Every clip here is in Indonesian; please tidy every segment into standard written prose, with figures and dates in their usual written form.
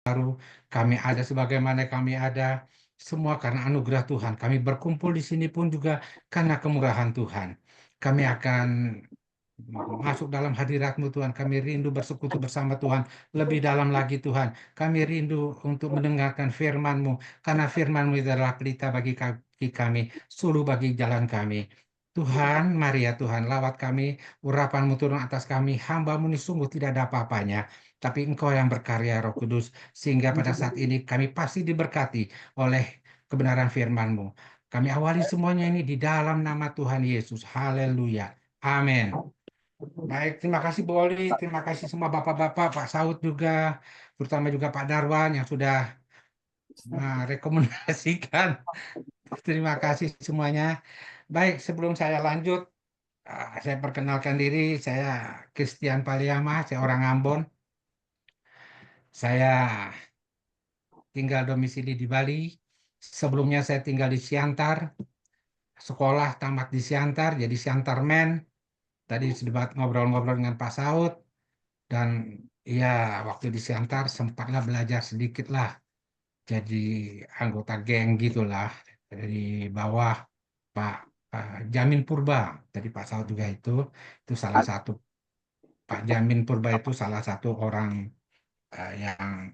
baru, kami ada sebagaimana kami ada, semua karena anugerah Tuhan. Kami berkumpul di sini pun juga karena kemurahan Tuhan. Kami akan masuk dalam hadirat-Mu Tuhan. Kami rindu bersekutu bersama Tuhan. Lebih dalam lagi Tuhan. Kami rindu untuk mendengarkan firman-Mu. Karena firman-Mu adalah pelita bagi kaki kami, suluh bagi jalan kami. Tuhan, mari ya Tuhan, lawat kami, urapan-Mu turun atas kami, hamba-Mu ini sungguh tidak ada apa-apanya, tapi Engkau yang berkarya Roh Kudus, sehingga pada saat ini kami pasti diberkati oleh kebenaran firman-Mu. Kami awali semuanya ini di dalam nama Tuhan Yesus. Haleluya. Amin. Baik, terima kasih Bu Oli, terima kasih semua Bapak-Bapak, Pak Saud juga, terutama juga Pak Darwan yang sudah merekomendasikan. Terima kasih semuanya. Baik, sebelum saya lanjut, saya perkenalkan diri, saya Christian Paliama, saya orang Ambon. Saya tinggal domisili di Bali. Sebelumnya saya tinggal di Siantar, sekolah tamat di Siantar, jadi Siantarman. Tadi sudah ngobrol-ngobrol dengan Pak Saud. Dan ya waktu di Siantar sempatlah belajar sedikit lah jadi anggota geng gitulah dari bawah Pak Jamin Purba. Tadi Pak Saud juga itu salah satu Pak Jamin Purba itu salah satu orang yang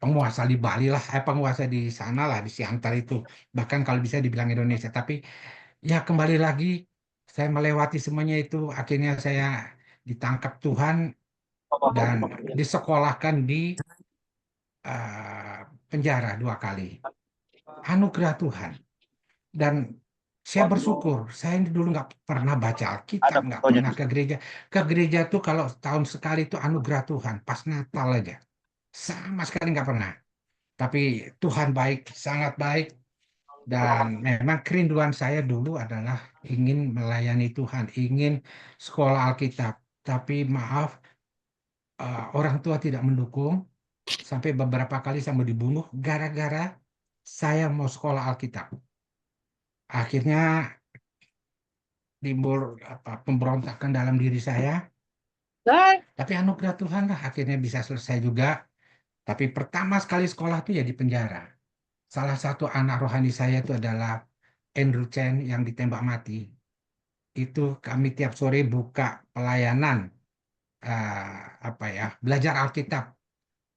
penguasa di Bali lah, penguasa di sana lah di Siantar itu. Bahkan kalau bisa dibilang Indonesia. Tapi ya kembali lagi saya melewati semuanya itu akhirnya saya ditangkap Tuhan dan disekolahkan di uh, penjara 2 kali. Anugerah Tuhan. Dan saya bersyukur, saya ini dulu nggak pernah baca Alkitab, nggak pernah ke gereja. Ke gereja tuh kalau tahun sekali itu anugerah Tuhan, pas Natal aja. Sama sekali nggak pernah. Tapi Tuhan baik, sangat baik. Dan memang kerinduan saya dulu adalah ingin melayani Tuhan, ingin sekolah Alkitab. Tapi maaf, orang tua tidak mendukung. Sampai beberapa kali saya mau dibunuh gara-gara saya mau sekolah Alkitab. Akhirnya timbul pemberontakan dalam diri saya. Tapi anugerah Tuhan lah akhirnya bisa selesai juga. Tapi pertama sekali sekolah itu ya di penjara. Salah satu anak rohani saya itu adalah Andrew Chen yang ditembak mati. Itu kami tiap sore buka pelayanan belajar Alkitab.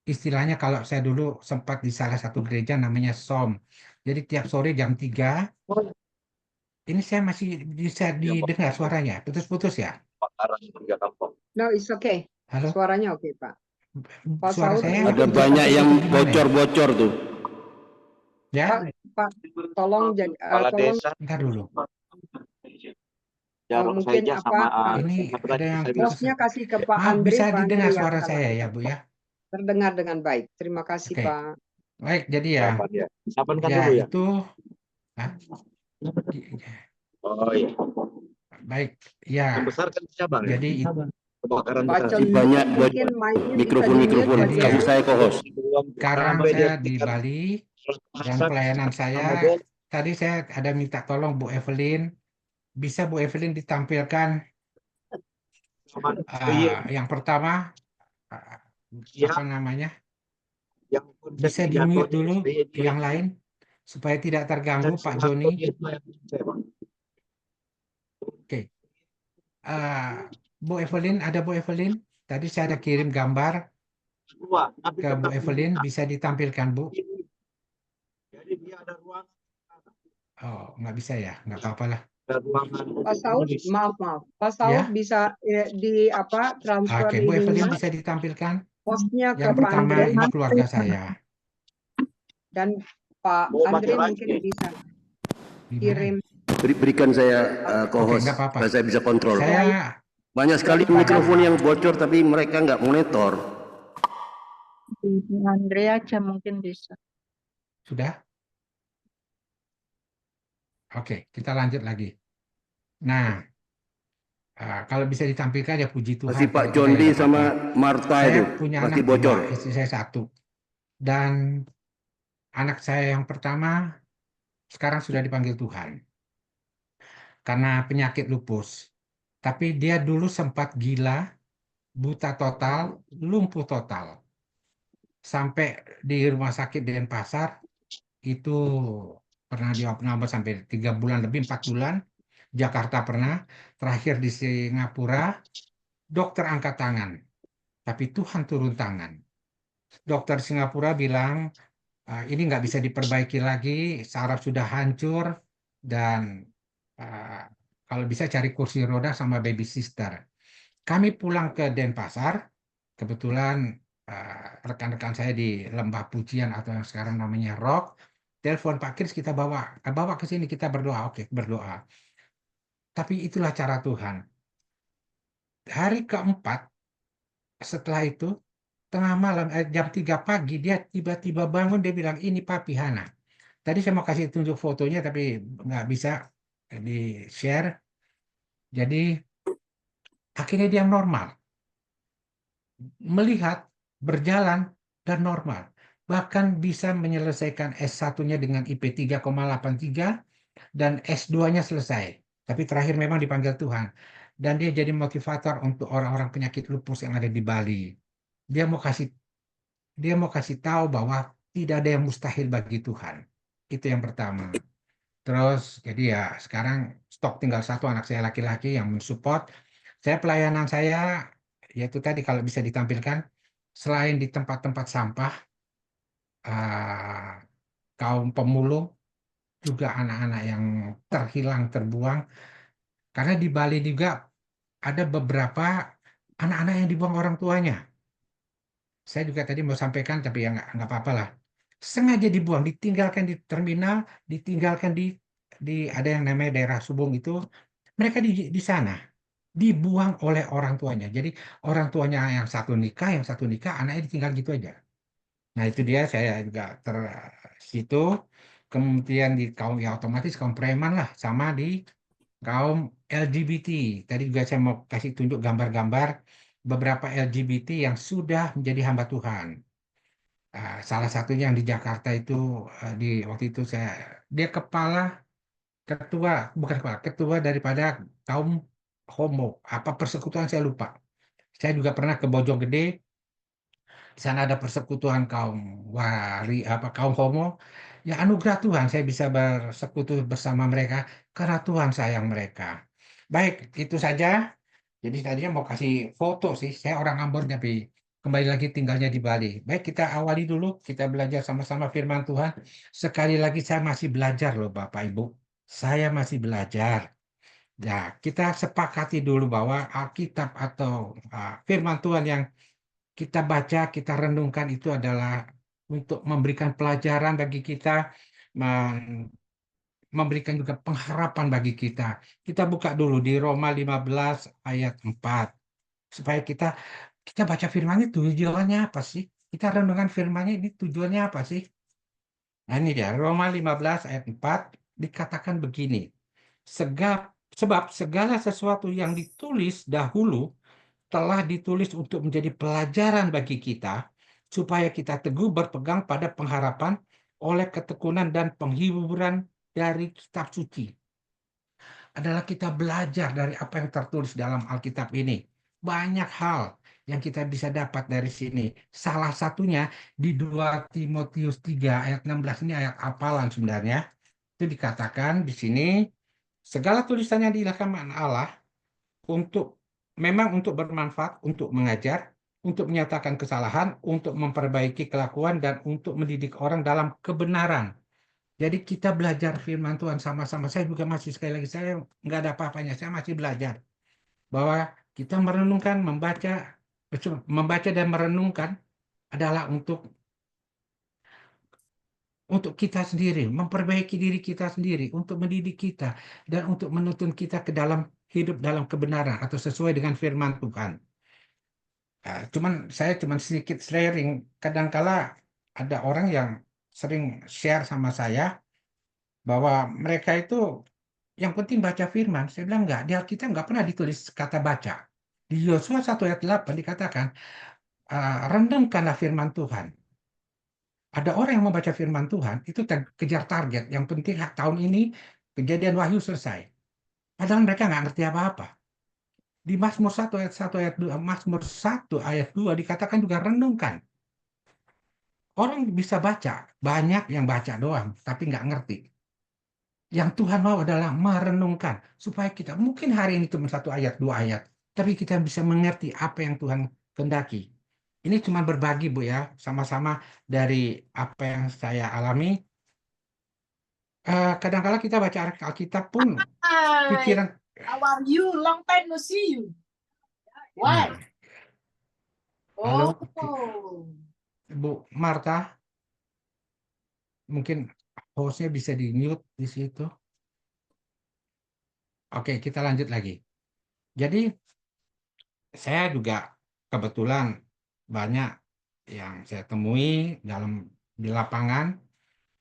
Istilahnya kalau saya dulu sempat di salah satu gereja namanya SOM. Jadi tiap sore jam 3. Ini saya masih bisa didengar suaranya. Putus-putus ya? No, it's okay. Halo? Suaranya oke, Pak. Pak Suara Saud, saya ada banyak yang gimana ya? bocor-bocor tuh. Ya, Pak, tolong tolong bentar dulu. mungkin Ini ada yang hostnya kasih ke Pak Maaf, Andre. bisa Pak didengar Andre suara yang saya ya, Bu ya? terdengar dengan baik. Terima kasih, Oke. Pak. Baik, jadi ya, Siapkan ya dulu ya. itu, Hah? Oh iya. Baik, ya. Yang besar kan siapa? Jadi Kebakaran Pak besar. John, Banyak mungkin mic-nya bisa mikrofon Jadi ya. kasih saya co-host. Sekarang saya di Bali dan pelayanan saya tadi saya ada minta tolong Bu Evelyn, bisa Bu Evelyn ditampilkan yang pertama apa namanya? Bisa di-mute dulu yang lain supaya tidak terganggu Pak Joni. Oke. Bu Evelyn, ada Bu Evelyn? Tadi saya ada kirim gambar ke Bu Evelyn, bisa ditampilkan Bu? Jadi dia ada ruang. Oh, nggak bisa ya, nggak apa-apa lah. Pak Saud, maaf. Pak Saud Ya? bisa transfer Oke, Bu Evelyn ininya, bisa ditampilkan. hostnya ke Yang Pak pertama Andre. ini keluarga saya. Dan Pak Andre mungkin bisa kirim. Berikan saya co-host nggak apa-apa. supaya saya bisa kontrol. Saya Banyak sekali mikrofon yang bocor tapi mereka nggak monitor. Andre aja mungkin bisa. sudah. Oke, kita lanjut lagi. Nah, kalau bisa ditampilkan ya puji Tuhan. Masih Pak Kalau John tidak, Lee ya nggak sama apa-apa. Martha Saya itu punya masih anak bocor. 2, istri saya 1. Dan anak saya yang pertama sekarang sudah dipanggil Tuhan karena penyakit lupus. Tapi dia dulu sempat gila, buta total, lumpuh total. sampai di rumah sakit Denpasar itu pernah diopname sampai 3 bulan lebih, 4 bulan. Jakarta pernah, terakhir di Singapura, dokter angkat tangan, tapi Tuhan turun tangan. Dokter Singapura bilang, ini nggak bisa diperbaiki lagi, saraf sudah hancur, dan ah, kalau bisa cari kursi roda sama baby sister. Kami pulang ke Denpasar, kebetulan rekan-rekan saya di Lembah Pujian atau yang sekarang namanya Rock, telepon Pak Kris, kita bawa ke sini, kita berdoa. Oke, berdoa. Tapi itulah cara Tuhan. Hari keempat setelah itu, tengah malam, jam 3 pagi, dia tiba-tiba bangun, dia bilang, ini Papi Hana. Tadi saya mau kasih tunjuk fotonya, tapi nggak bisa di-share. Jadi, akhirnya dia normal. Melihat, berjalan, dan normal. Bahkan bisa menyelesaikan S1-nya dengan IP 3,83 dan S2-nya selesai. Tapi terakhir memang dipanggil Tuhan. Dan dia jadi motivator untuk orang-orang penyakit lupus yang ada di Bali. Dia mau kasih dia mau kasih tahu bahwa tidak ada yang mustahil bagi Tuhan. Itu yang pertama. Terus jadi ya sekarang stok tinggal satu, anak saya laki-laki yang mensupport. Pelayanan saya yaitu tadi kalau bisa ditampilkan, selain di tempat-tempat sampah, ah, kaum pemulung, juga anak-anak yang terhilang, terbuang. Karena di Bali juga ada beberapa anak-anak yang dibuang orang tuanya. Saya juga tadi mau sampaikan, tapi ya nggak apa-apa lah. Sengaja dibuang, ditinggalkan di terminal, ditinggalkan di ada yang namanya daerah Subung itu, mereka di sana dibuang oleh orang tuanya. Jadi orang tuanya yang satu nikah, anaknya ditinggal gitu aja. Nah itu dia, saya juga situ. Kemudian di kaum ya otomatis kaum preman lah, sama di kaum LGBT. Tadi juga saya mau kasih tunjuk gambar-gambar beberapa LGBT yang sudah menjadi hamba Tuhan. Salah satunya yang di Jakarta itu, di waktu itu dia ketua, bukan kepala, ketua daripada kaum homo, apa persekutuan saya lupa. Saya juga pernah ke Bojonggede, di sana ada persekutuan kaum kaum homo. Ya anugerah Tuhan saya bisa bersekutu bersama mereka karena Tuhan sayang mereka. Baik, itu saja. Jadi tadinya mau kasih foto sih, saya orang Ambon tapi kembali lagi tinggalnya di Bali. Baik, kita awali dulu, kita belajar sama-sama firman Tuhan. Sekali lagi saya masih belajar loh Bapak Ibu. Saya masih belajar. Ya, kita sepakati dulu bahwa Alkitab atau firman Tuhan yang kita baca, kita renungkan itu adalah untuk memberikan pelajaran bagi kita, memberikan juga pengharapan bagi kita. Kita buka dulu di Roma 15 ayat 4. Supaya kita baca firman-Nya, tujuannya apa sih? Kita renungkan firman-Nya, ini tujuannya apa sih? Nah ini dia, Roma 15 ayat 4 dikatakan begini. Sebab segala sesuatu yang ditulis dahulu telah ditulis untuk menjadi pelajaran bagi kita, supaya kita teguh berpegang pada pengharapan oleh ketekunan dan penghiburan dari kitab suci. Adalah kita belajar dari apa yang tertulis dalam Alkitab ini. Banyak hal yang kita bisa dapat dari sini. Salah satunya di 2 Timotius 3 ayat 16, ini ayat hafalan sebenarnya. Itu dikatakan di sini, segala tulisannya diilhamkan Allah memang untuk bermanfaat, untuk mengajar, untuk menyatakan kesalahan, untuk memperbaiki kelakuan, dan untuk mendidik orang dalam kebenaran. Jadi kita belajar firman Tuhan sama-sama. Saya juga masih, sekali lagi, saya nggak ada apa-apanya. Saya masih belajar bahwa kita merenungkan, membaca dan merenungkan adalah untuk kita sendiri, memperbaiki diri kita sendiri, untuk mendidik kita, dan untuk menuntun kita ke dalam hidup dalam kebenaran atau sesuai dengan firman Tuhan. Saya cuman sedikit sharing. Kadangkala ada orang yang sering share sama saya bahwa mereka itu yang penting baca firman. Saya bilang enggak, di Alkitab enggak pernah ditulis kata baca. Di Yosua 1 ayat 8 dikatakan, renungkanlah firman Tuhan. Ada orang yang membaca firman Tuhan, itu kejar target. Yang penting tahun ini Kejadian Wahyu selesai. Padahal mereka nggak ngerti apa-apa. Di Mazmur 1 ayat 1 ayat 2, Mazmur 1 ayat 2 dikatakan juga renungkan. Orang bisa baca, banyak yang baca doang, tapi nggak ngerti. Yang Tuhan mau adalah merenungkan, supaya kita, mungkin hari ini cuma 1 ayat, 2 ayat, tapi kita bisa mengerti apa yang Tuhan kehendaki. Ini cuma berbagi, Bu ya, sama-sama dari apa yang saya alami. Kadang-kala kita baca Alkitab pun Hi, pikiran, how are you? Long time no see you. Why? Halo, Oh, Bu Marta, mungkin hostnya bisa di mute di situ. Oke, kita lanjut lagi. Jadi saya juga kebetulan banyak yang saya temui di lapangan.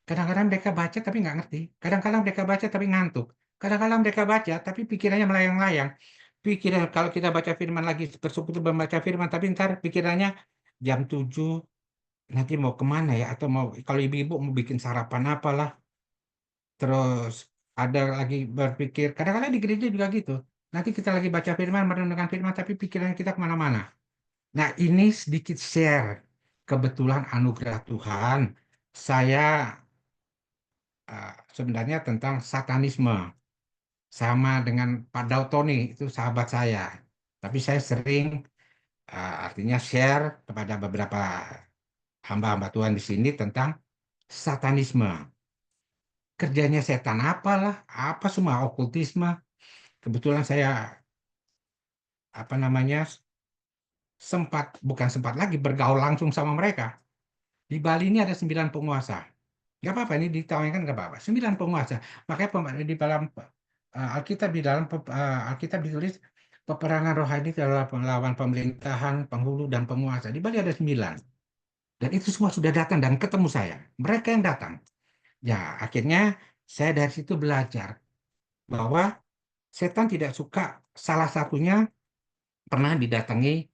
Kadang-kadang mereka baca tapi nggak ngerti. Kadang-kadang mereka baca tapi ngantuk. Kadang-kadang mereka baca tapi pikirannya melayang-layang. Pikiran kalau kita baca firman lagi, bersekutu membaca firman, tapi ntar pikirannya jam 7 nanti mau kemana ya? Atau mau, kalau ibu-ibu mau bikin sarapan apalah. Terus ada lagi berpikir, kadang-kadang di gereja juga gitu. Nanti kita lagi baca firman, merenungkan firman, tapi pikiran kita kemana-mana. Nah, ini sedikit share. Kebetulan anugerah Tuhan, saya sebenarnya tentang satanisme. Sama dengan Pak Dautoni, itu sahabat saya. Tapi saya sering artinya share kepada beberapa hamba-hamba Tuhan di sini tentang satanisme. Kerjanya setan apalah, apa semua okultisme. Kebetulan saya bukan sempat lagi bergaul langsung sama mereka. Di Bali ini ada 9 penguasa. Nggak apa-apa, ini ditawarkan nggak apa-apa. 9 penguasa. Makanya di dalam Alkitab ditulis peperangan rohani adalah melawan pemerintahan, penghulu, dan penguasa. Di Bali ada 9. Dan itu semua sudah datang dan ketemu saya. Mereka yang datang. Ya, akhirnya saya dari situ belajar bahwa setan tidak suka, salah satunya pernah didatangi,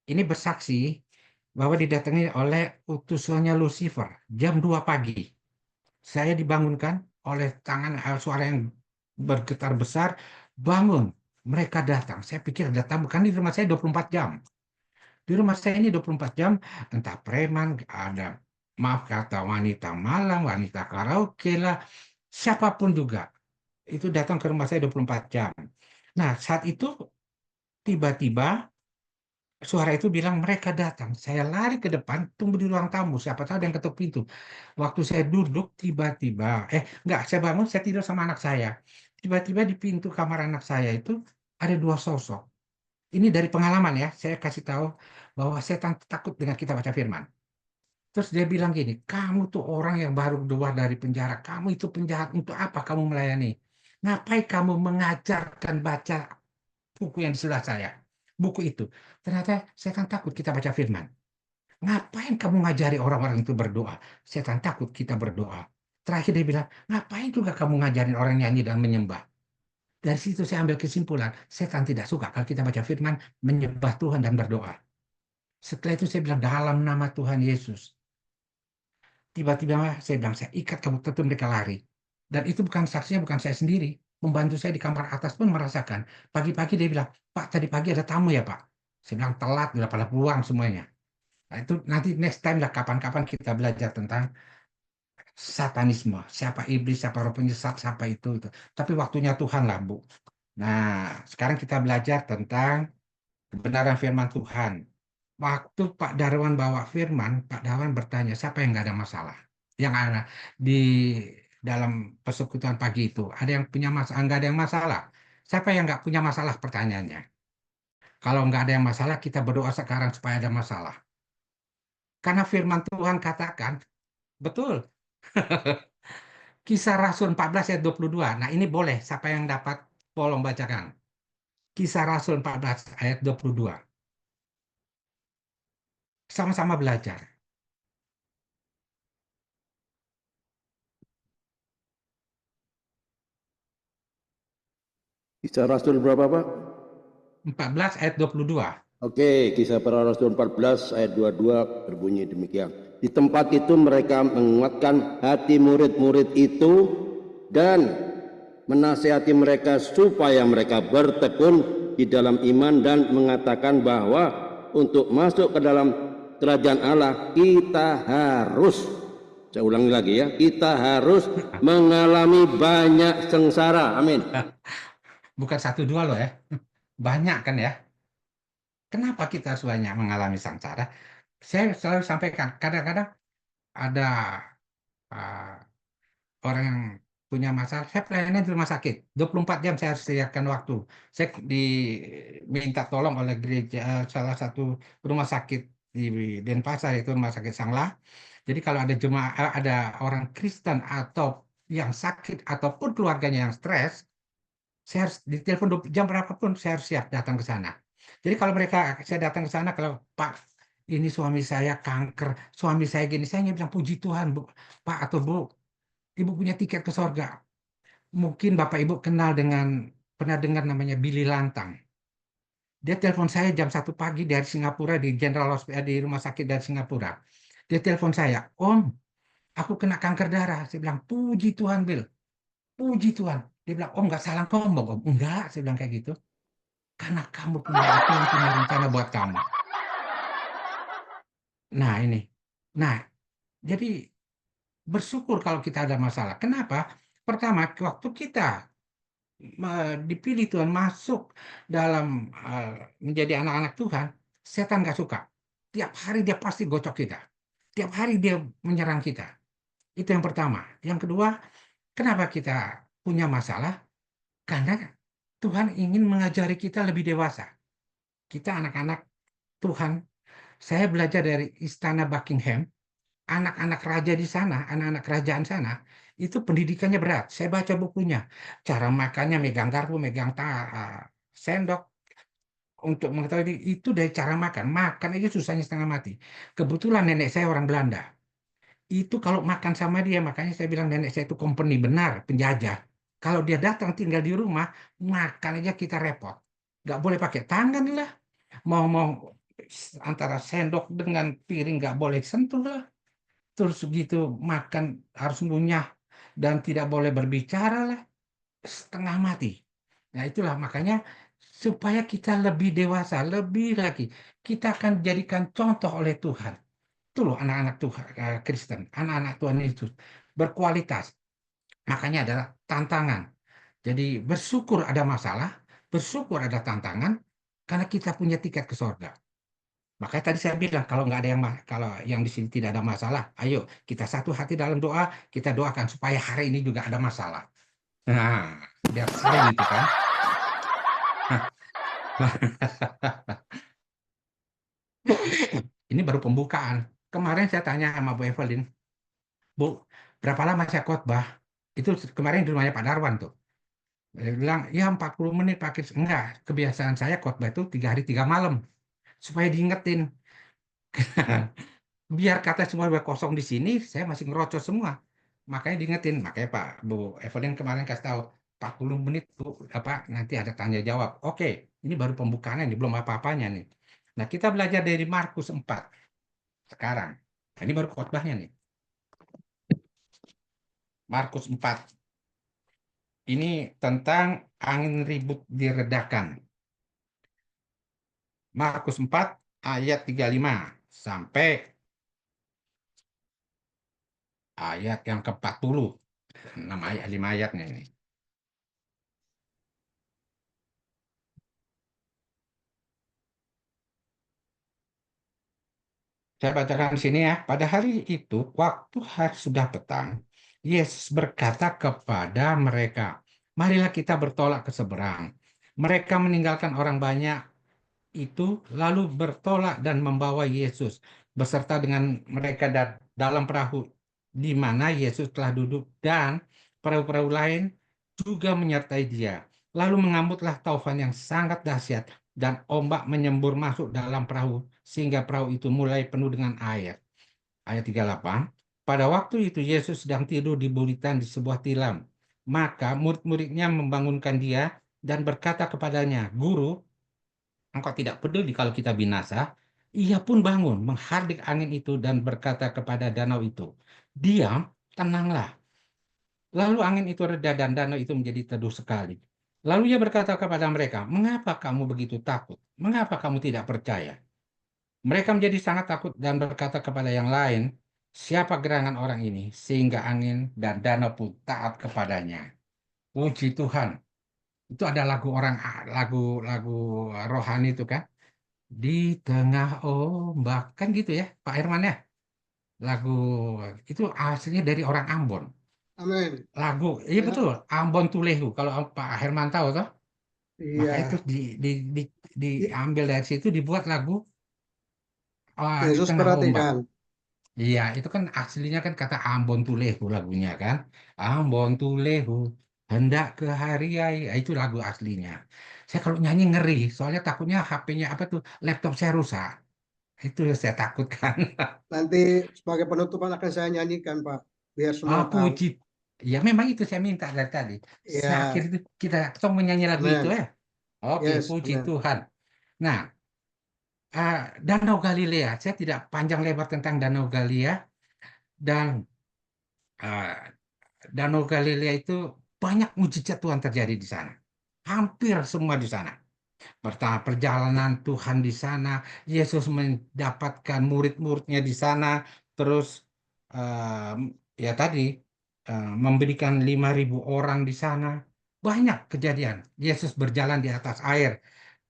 ini bersaksi bahwa didatangi oleh utusannya Lucifer jam 2 pagi. Saya dibangunkan oleh suara yang bergetar besar, bangun. Mereka datang. Saya pikir datang, bukan di rumah saya 24 jam. Di rumah saya ini 24 jam, entah preman, ada, maaf kata, wanita malam, wanita karaoke lah, siapapun juga. Itu datang ke rumah saya 24 jam. Nah, saat itu tiba-tiba suara itu bilang mereka datang. Saya lari ke depan, tunggu di ruang tamu. Siapa tahu ada yang ketuk pintu. Waktu saya duduk, tiba-tiba, enggak, saya bangun, saya tidur sama anak saya. Tiba-tiba di pintu kamar anak saya itu ada 2 sosok. Ini dari pengalaman ya, saya kasih tahu bahwa setan takut dengan kita baca firman. Terus dia bilang gini, kamu tuh orang yang baru keluar dari penjara, kamu itu penjahat, untuk apa kamu melayani? Ngapain kamu mengajarkan baca buku yang di sebelah saya? Buku itu. Ternyata setan takut kita baca firman. Ngapain kamu ngajari orang-orang itu berdoa? Setan takut kita berdoa. Terakhir dia bilang, ngapain juga kamu ngajarin orang nyanyi dan menyembah? Dari situ saya ambil kesimpulan, setan tidak suka kalau kita baca firman, menyembah Tuhan dan berdoa. Setelah itu saya bilang, dalam nama Tuhan Yesus. Tiba-tiba saya bilang, saya ikat kamu, tentu mereka lari. Dan itu bukan saksinya, bukan saya sendiri. Pembantu saya di kamar atas pun merasakan. Pagi-pagi dia bilang, Pak, tadi pagi ada tamu ya Pak? Saya bilang, telat, udah pada pulang semuanya. Nah, itu nanti next time lah, kapan-kapan kita belajar tentang satanisme. Siapa iblis, siapa roh penyesat, siapa itu. Tapi waktunya Tuhan lah, Bu. Nah, sekarang kita belajar tentang kebenaran firman Tuhan. Waktu Pak Darwan bawa firman, Pak Darwan bertanya, siapa yang nggak ada masalah? Yang ada di dalam persekutuan pagi itu, ada yang punya masalah, nggak ada yang masalah. Siapa yang nggak punya masalah, pertanyaannya? Kalau nggak ada yang masalah, kita berdoa sekarang supaya ada masalah. Karena firman Tuhan katakan, betul. Kisah Rasul 14 ayat 22. Nah ini boleh, siapa yang dapat, tolong bacakan. Kisah Rasul 14 ayat 22. Sama-sama belajar. Kisah Rasul berapa, Pak? 14 ayat 22. Oke, Kisah Para Rasul 14 ayat 22 berbunyi demikian. Di tempat itu mereka menguatkan hati murid-murid itu dan menasihati mereka supaya mereka bertekun di dalam iman dan mengatakan bahwa untuk masuk ke dalam kerajaan Allah, kita harus, saya ulangi lagi ya, kita harus mengalami banyak sengsara. Amin. Bukan 1 2 loh ya. Banyak kan ya. Kenapa kita harus banyak mengalami sengsara? Saya selalu sampaikan, kadang-kadang ada uh, orang yang punya masalah, saya pelayanan di rumah sakit, 24 jam saya harus sediakan waktu. Saya diminta tolong oleh gereja, salah satu rumah sakit di Denpasar, itu Rumah Sakit Sanglah. Jadi kalau ada jemaah, ada orang Kristen atau yang sakit ataupun keluarganya yang stres, saya harus ditelepon jam berapapun saya harus siap datang ke sana. Jadi kalau saya datang ke sana, kalau Pak, ini suami saya kanker, suami saya gini, saya hanya bilang puji Tuhan, Bu, Pak atau Bu, Ibu punya tiket ke sorga. Mungkin Bapak Ibu pernah dengar namanya Billy Lantang. Dia telepon saya jam 1 pagi dari Singapura, di General Hospital, di rumah sakit dari Singapura. Dia telepon saya, Om, aku kena kanker darah. Saya bilang, puji Tuhan, Bill. Puji Tuhan. Dia bilang, Om, nggak salah ngomong, Om. Enggak, saya bilang kayak gitu. Karena kamu Tuhan punya rencana buat kamu. Nah, ini. Nah, jadi bersyukur kalau kita ada masalah. Kenapa? Pertama, waktu kita dipilih Tuhan masuk dalam menjadi anak-anak Tuhan, setan nggak suka. Tiap hari dia pasti gocok kita. Tiap hari dia menyerang kita. Itu yang pertama. Yang kedua, kenapa kita punya masalah? Karena Tuhan ingin mengajari kita lebih dewasa. Kita anak-anak Tuhan. Saya belajar dari Istana Buckingham. Anak-anak raja di sana, anak-anak kerajaan sana, itu pendidikannya berat. Saya baca bukunya. Cara makannya megang garpu, megang sendok. Untuk mengetahui itu dari cara makan. Makan aja susahnya setengah mati. Kebetulan nenek saya orang Belanda. Itu kalau makan sama dia, makanya saya bilang nenek saya itu company, benar, penjajah. Kalau dia datang tinggal di rumah, makan aja kita repot. Nggak boleh pakai tangan lah. Mau antara sendok dengan piring nggak boleh sentuh lah. Terus begitu makan harus ngunyah dan tidak boleh berbicara lah. Setengah mati. Nah itulah makanya supaya kita lebih dewasa, lebih lagi. Kita akan jadikan contoh oleh Tuhan. Itu loh anak-anak Tuhan Kristen, anak-anak Tuhan itu berkualitas. Makanya adalah tantangan. Jadi bersyukur ada masalah, bersyukur ada tantangan, karena kita punya tiket ke sorga. Makanya tadi saya bilang kalau nggak ada kalau yang di sini tidak ada masalah, ayo kita satu hati dalam doa, kita doakan supaya hari ini juga ada masalah. Nah, biar sering itu kan. Ini baru pembukaan. Kemarin saya tanya sama Bu Evelyn, Bu, berapa lama saya khotbah? Itu kemarin di rumahnya Pak Darwan tuh. Dia bilang, ya 40 menit pakai. Enggak, kebiasaan saya khotbah itu 3 hari 3 malam. Supaya diingetin. Biar kata semua udah kosong di sini, saya masih ngerocos semua. Makanya diingetin. Makanya Pak Bu Evelyn kemarin kasih tahu, 40 menit Bu, nanti ada tanya jawab. Oke, ini baru pembukaannya nih, belum apa-apanya nih. Nah, kita belajar dari Markus 4 sekarang. Nah, ini baru khotbahnya nih. Markus 4. Ini tentang angin ribut diredakan. Markus 4 ayat 35 sampai ayat yang ke-40. 6 ayat, 5 ayatnya ini. Saya bacakan di sini ya. Pada hari itu, waktu hari sudah petang, Yesus berkata kepada mereka, marilah kita bertolak ke seberang. Mereka meninggalkan orang banyak itu, lalu bertolak dan membawa Yesus beserta dengan mereka dalam perahu di mana Yesus telah duduk, dan perahu-perahu lain juga menyertai dia. Lalu mengambutlah taufan yang sangat dahsyat, dan ombak menyembur masuk dalam perahu sehingga perahu itu mulai penuh dengan air. Ayat 38. Pada waktu itu Yesus sedang tidur di buritan di sebuah tilam. Maka murid-muridnya membangunkan dia dan berkata kepadanya, Guru, engkau tidak peduli kalau kita binasa. Ia pun bangun, menghardik angin itu dan berkata kepada danau itu, diam, tenanglah. Lalu angin itu reda dan danau itu menjadi teduh sekali. Lalu ia berkata kepada mereka, mengapa kamu begitu takut? Mengapa kamu tidak percaya? Mereka menjadi sangat takut dan berkata kepada yang lain, siapa gerangan orang ini sehingga angin dan danau pun taat kepadanya. Puji Tuhan. Itu ada lagu orang lagu rohani itu kan. Di tengah ombak kan gitu ya, Pak Herman ya. Lagu itu aslinya dari orang Ambon. Amin. Lagu, iya Ya, betul, Ambon Tulehu. Kalau Pak Herman tahu toh, maka itu iya. diambil dari situ dibuat lagu di Yesus tengah ombak. perhatikan. Iya, itu kan aslinya kan kata Ambon Tulehu lagunya kan. Ambon Tulehu hendak ke hari-hari. Itu lagu aslinya. Saya kalau nyanyi ngeri, soalnya takutnya HP-nya apa tuh laptop saya rusak. Itu yang saya takutkan. Nanti sebagai penutupan akan saya nyanyikan, Pak, biar semua Ah, tahu. puji. Ya memang itu saya minta dari tadi. Seakhir Ya, itu kita tong menyanyi lagu itu amin. ya. Oke, Yes, puji amin. Tuhan. Nah, Danau Galilea. Saya tidak panjang lebar tentang Danau Galilea dan ah, Danau Galilea itu banyak mujizat Tuhan terjadi di sana. Hampir semua di sana. Pertama, perjalanan Tuhan di sana, Yesus mendapatkan murid-muridnya di sana, terus eh, ya tadi memberikan 5.000 orang di sana. Banyak kejadian. Yesus berjalan di atas air.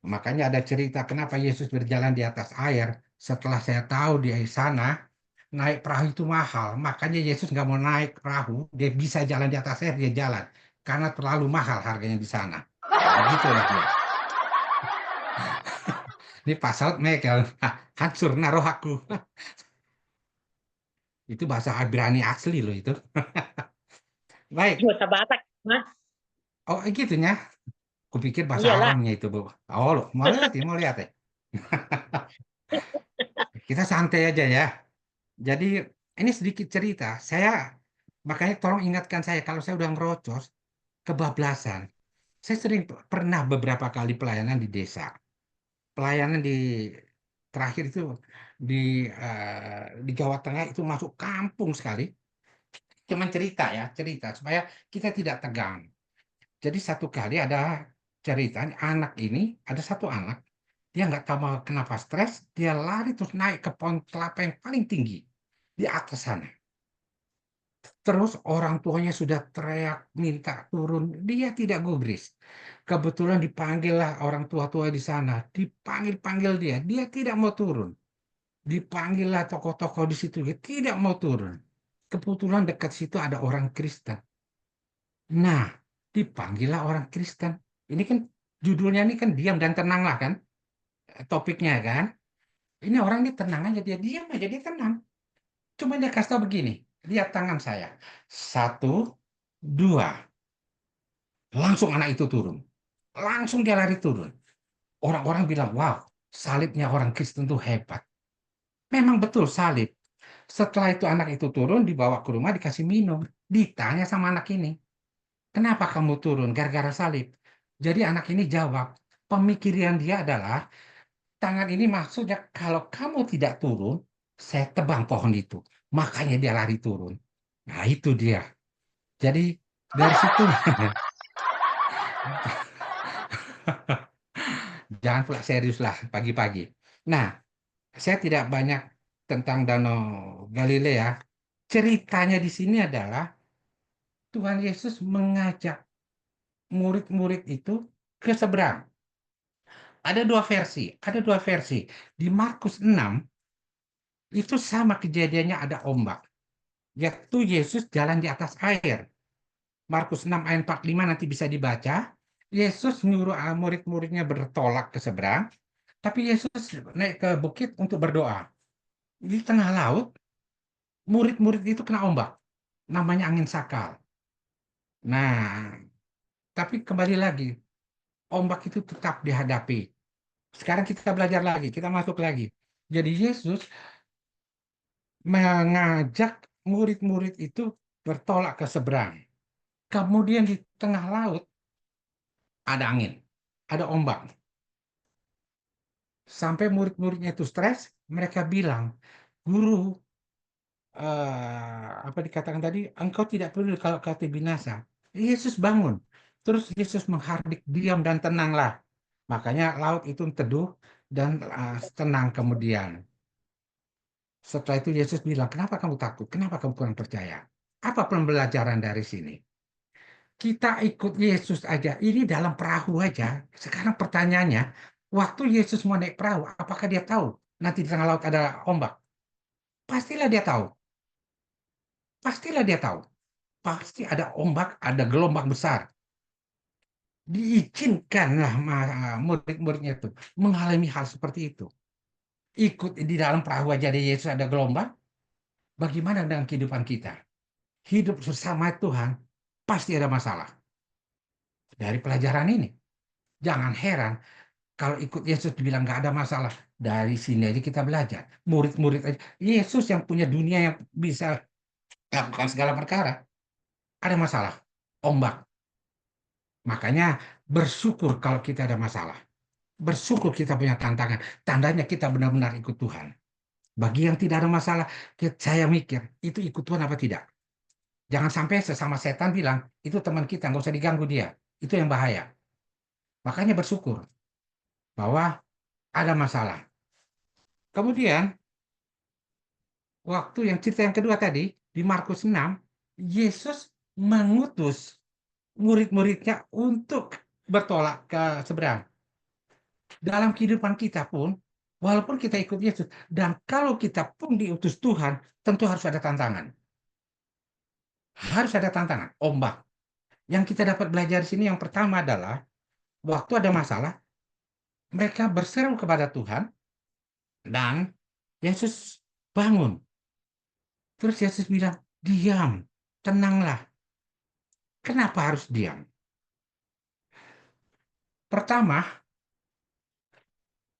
Makanya ada cerita kenapa Yesus berjalan di atas air. Setelah saya tahu di sana, naik perahu itu mahal. Makanya Yesus nggak mau naik perahu, dia bisa jalan di atas air, dia jalan. Karena terlalu mahal harganya di sana. Begitulah dia. Ini pasal Mekel, hancur naruh aku. Itu bahasa Ibrani asli loh itu. Baik. Bahasa Batak, Mas. Oh gitunya. Kupikir bahasa Iyalah. Arabnya itu, Bu. Oh, loh. Mau lihat ya. Kita santai aja ya. Jadi ini sedikit cerita. Saya makanya tolong ingatkan saya kalau saya udah ngerocos, kebablasan. Saya sering pernah beberapa kali pelayanan di desa. Pelayanan di terakhir itu di di Jawa Tengah itu masuk kampung sekali. Cuman cerita ya, cerita supaya kita tidak tegang. Jadi satu kali ada cerita anak ini, ada satu anak, dia nggak tahu kenapa stres, dia lari terus naik ke pohon kelapa yang paling tinggi di atas sana. Terus orang tuanya sudah teriak minta turun, dia tidak gubris. Kebetulan dipanggillah orang tua-tua di sana, dipanggil-panggil dia tidak mau turun. Dipanggillah tokoh-tokoh di situ, dia tidak mau turun. Kebetulan dekat situ ada orang Kristen. Nah, dipanggillah orang Kristen. Ini kan judulnya ini kan diam dan tenanglah kan, topiknya kan. Ini orang ini tenang aja, dia diam aja, dia tenang. Cuma dia kasih tahu begini, lihat tangan saya. 1, 2. Langsung anak itu turun. Langsung dia lari turun. Orang-orang bilang, wow, salibnya orang Kristen itu hebat. Memang betul salib. Setelah itu anak itu turun, dibawa ke rumah, dikasih minum. Ditanya sama anak ini, kenapa kamu turun? Gara-gara salib. Jadi anak ini jawab, pemikiran dia adalah, tangan ini maksudnya kalau kamu tidak turun, saya tebang pohon itu. Makanya dia lari turun. Nah itu dia. Jadi dari situ, jangan pula serius lah pagi-pagi. Nah, saya tidak banyak tentang Danau Galilea. Ceritanya di sini adalah Tuhan Yesus mengajak murid-murid itu ke seberang. Ada dua versi. Di Markus 6 itu sama kejadiannya ada ombak. Yaitu Yesus jalan di atas air. Markus 6 ayat 45 nanti bisa dibaca. Yesus menyuruh murid-muridnya bertolak ke seberang, tapi Yesus naik ke bukit untuk berdoa. Di tengah laut, murid-murid itu kena ombak. Namanya angin sakal. Nah, tapi kembali lagi, ombak itu tetap dihadapi. Sekarang kita belajar lagi, kita masuk lagi. Jadi Yesus mengajak murid-murid itu bertolak ke seberang. Kemudian di tengah laut ada angin, ada ombak. Sampai murid-muridnya itu stres, mereka bilang, guru, apa dikatakan tadi, engkau tidak peduli kalau kata binasa. Yesus bangun. Terus Yesus menghardik, diam dan tenanglah. Makanya laut itu teduh dan tenang kemudian. Setelah itu Yesus bilang, kenapa kamu takut? Kenapa kamu kurang percaya? Apa pembelajaran dari sini? Kita ikut Yesus aja, ini dalam perahu aja. Sekarang pertanyaannya, waktu Yesus mau naik perahu, apakah dia tahu nanti di tengah laut ada ombak? Pastilah dia tahu. Pastilah dia tahu. Pasti ada ombak, ada gelombang besar. Diizinkanlah murid-muridnya itu mengalami hal seperti itu. Ikut di dalam perahu aja ada Yesus, ada gelombang. Bagaimana dengan kehidupan kita? Hidup bersama Tuhan pasti ada masalah. Dari pelajaran ini, jangan heran kalau ikut Yesus dibilang nggak ada masalah. Dari sini aja kita belajar. Murid-murid aja. Yesus yang punya dunia yang bisa lakukan segala perkara. Ada masalah. Ombak. Makanya bersyukur kalau kita ada masalah. Bersyukur kita punya tantangan. Tandanya kita benar-benar ikut Tuhan. Bagi yang tidak ada masalah, saya mikir, itu ikut Tuhan apa tidak? Jangan sampai sesama setan bilang, itu teman kita, nggak usah diganggu dia. Itu yang bahaya. Makanya bersyukur bahwa ada masalah. Kemudian, waktu yang cerita yang kedua tadi, di Markus 6, Yesus mengutus murid-muridnya untuk bertolak ke seberang. Dalam kehidupan kita pun, walaupun kita ikut Yesus, dan kalau kita pun diutus Tuhan, tentu harus ada tantangan. Harus ada tantangan, ombak. Yang kita dapat belajar di sini yang pertama adalah, waktu ada masalah, mereka berseru kepada Tuhan, dan Yesus bangun. Terus Yesus bilang, diam, tenanglah. Kenapa harus diam? Pertama,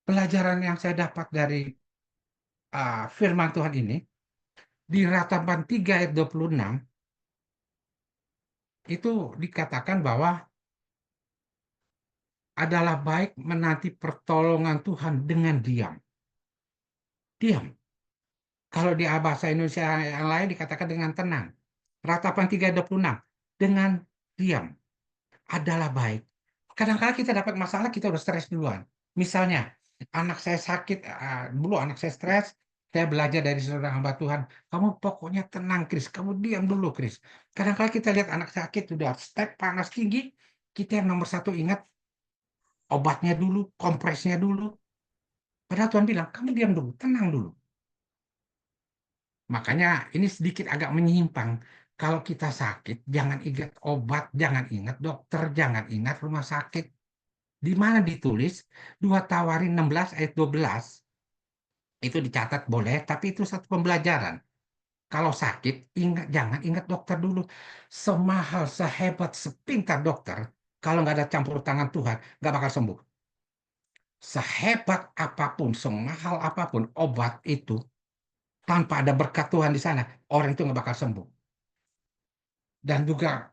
pelajaran yang saya dapat dari firman Tuhan ini, di Ratapan 3 ayat 26, itu dikatakan bahwa adalah baik menanti pertolongan Tuhan dengan diam. Diam. Kalau di bahasa Indonesia yang lain dikatakan dengan tenang. Ratapan 3:26 dengan diam adalah baik. Kadang-kadang kita dapat masalah, kita udah stres duluan. Misalnya, anak saya sakit, dulu anak saya stres, saya belajar dari saudara hamba Tuhan, kamu pokoknya tenang, Kris, kamu diam dulu, Kris. Kadang-kadang kita lihat anak sakit, udah step panas tinggi, kita yang nomor satu ingat, obatnya dulu, kompresnya dulu. Padahal Tuhan bilang, kamu diam dulu, tenang dulu. Makanya ini sedikit agak menyimpang. Kalau kita sakit, jangan ingat obat, jangan ingat dokter, jangan ingat rumah sakit. Di mana ditulis 2 Tawarin 16 ayat 12. Itu dicatat boleh, tapi itu satu pembelajaran. Kalau sakit, jangan ingat dokter dulu. Semahal, sehebat, sepintar dokter, kalau nggak ada campur tangan Tuhan, nggak bakal sembuh. Sehebat apapun, semahal apapun obat itu, tanpa ada berkat Tuhan di sana, orang itu nggak bakal sembuh. Dan juga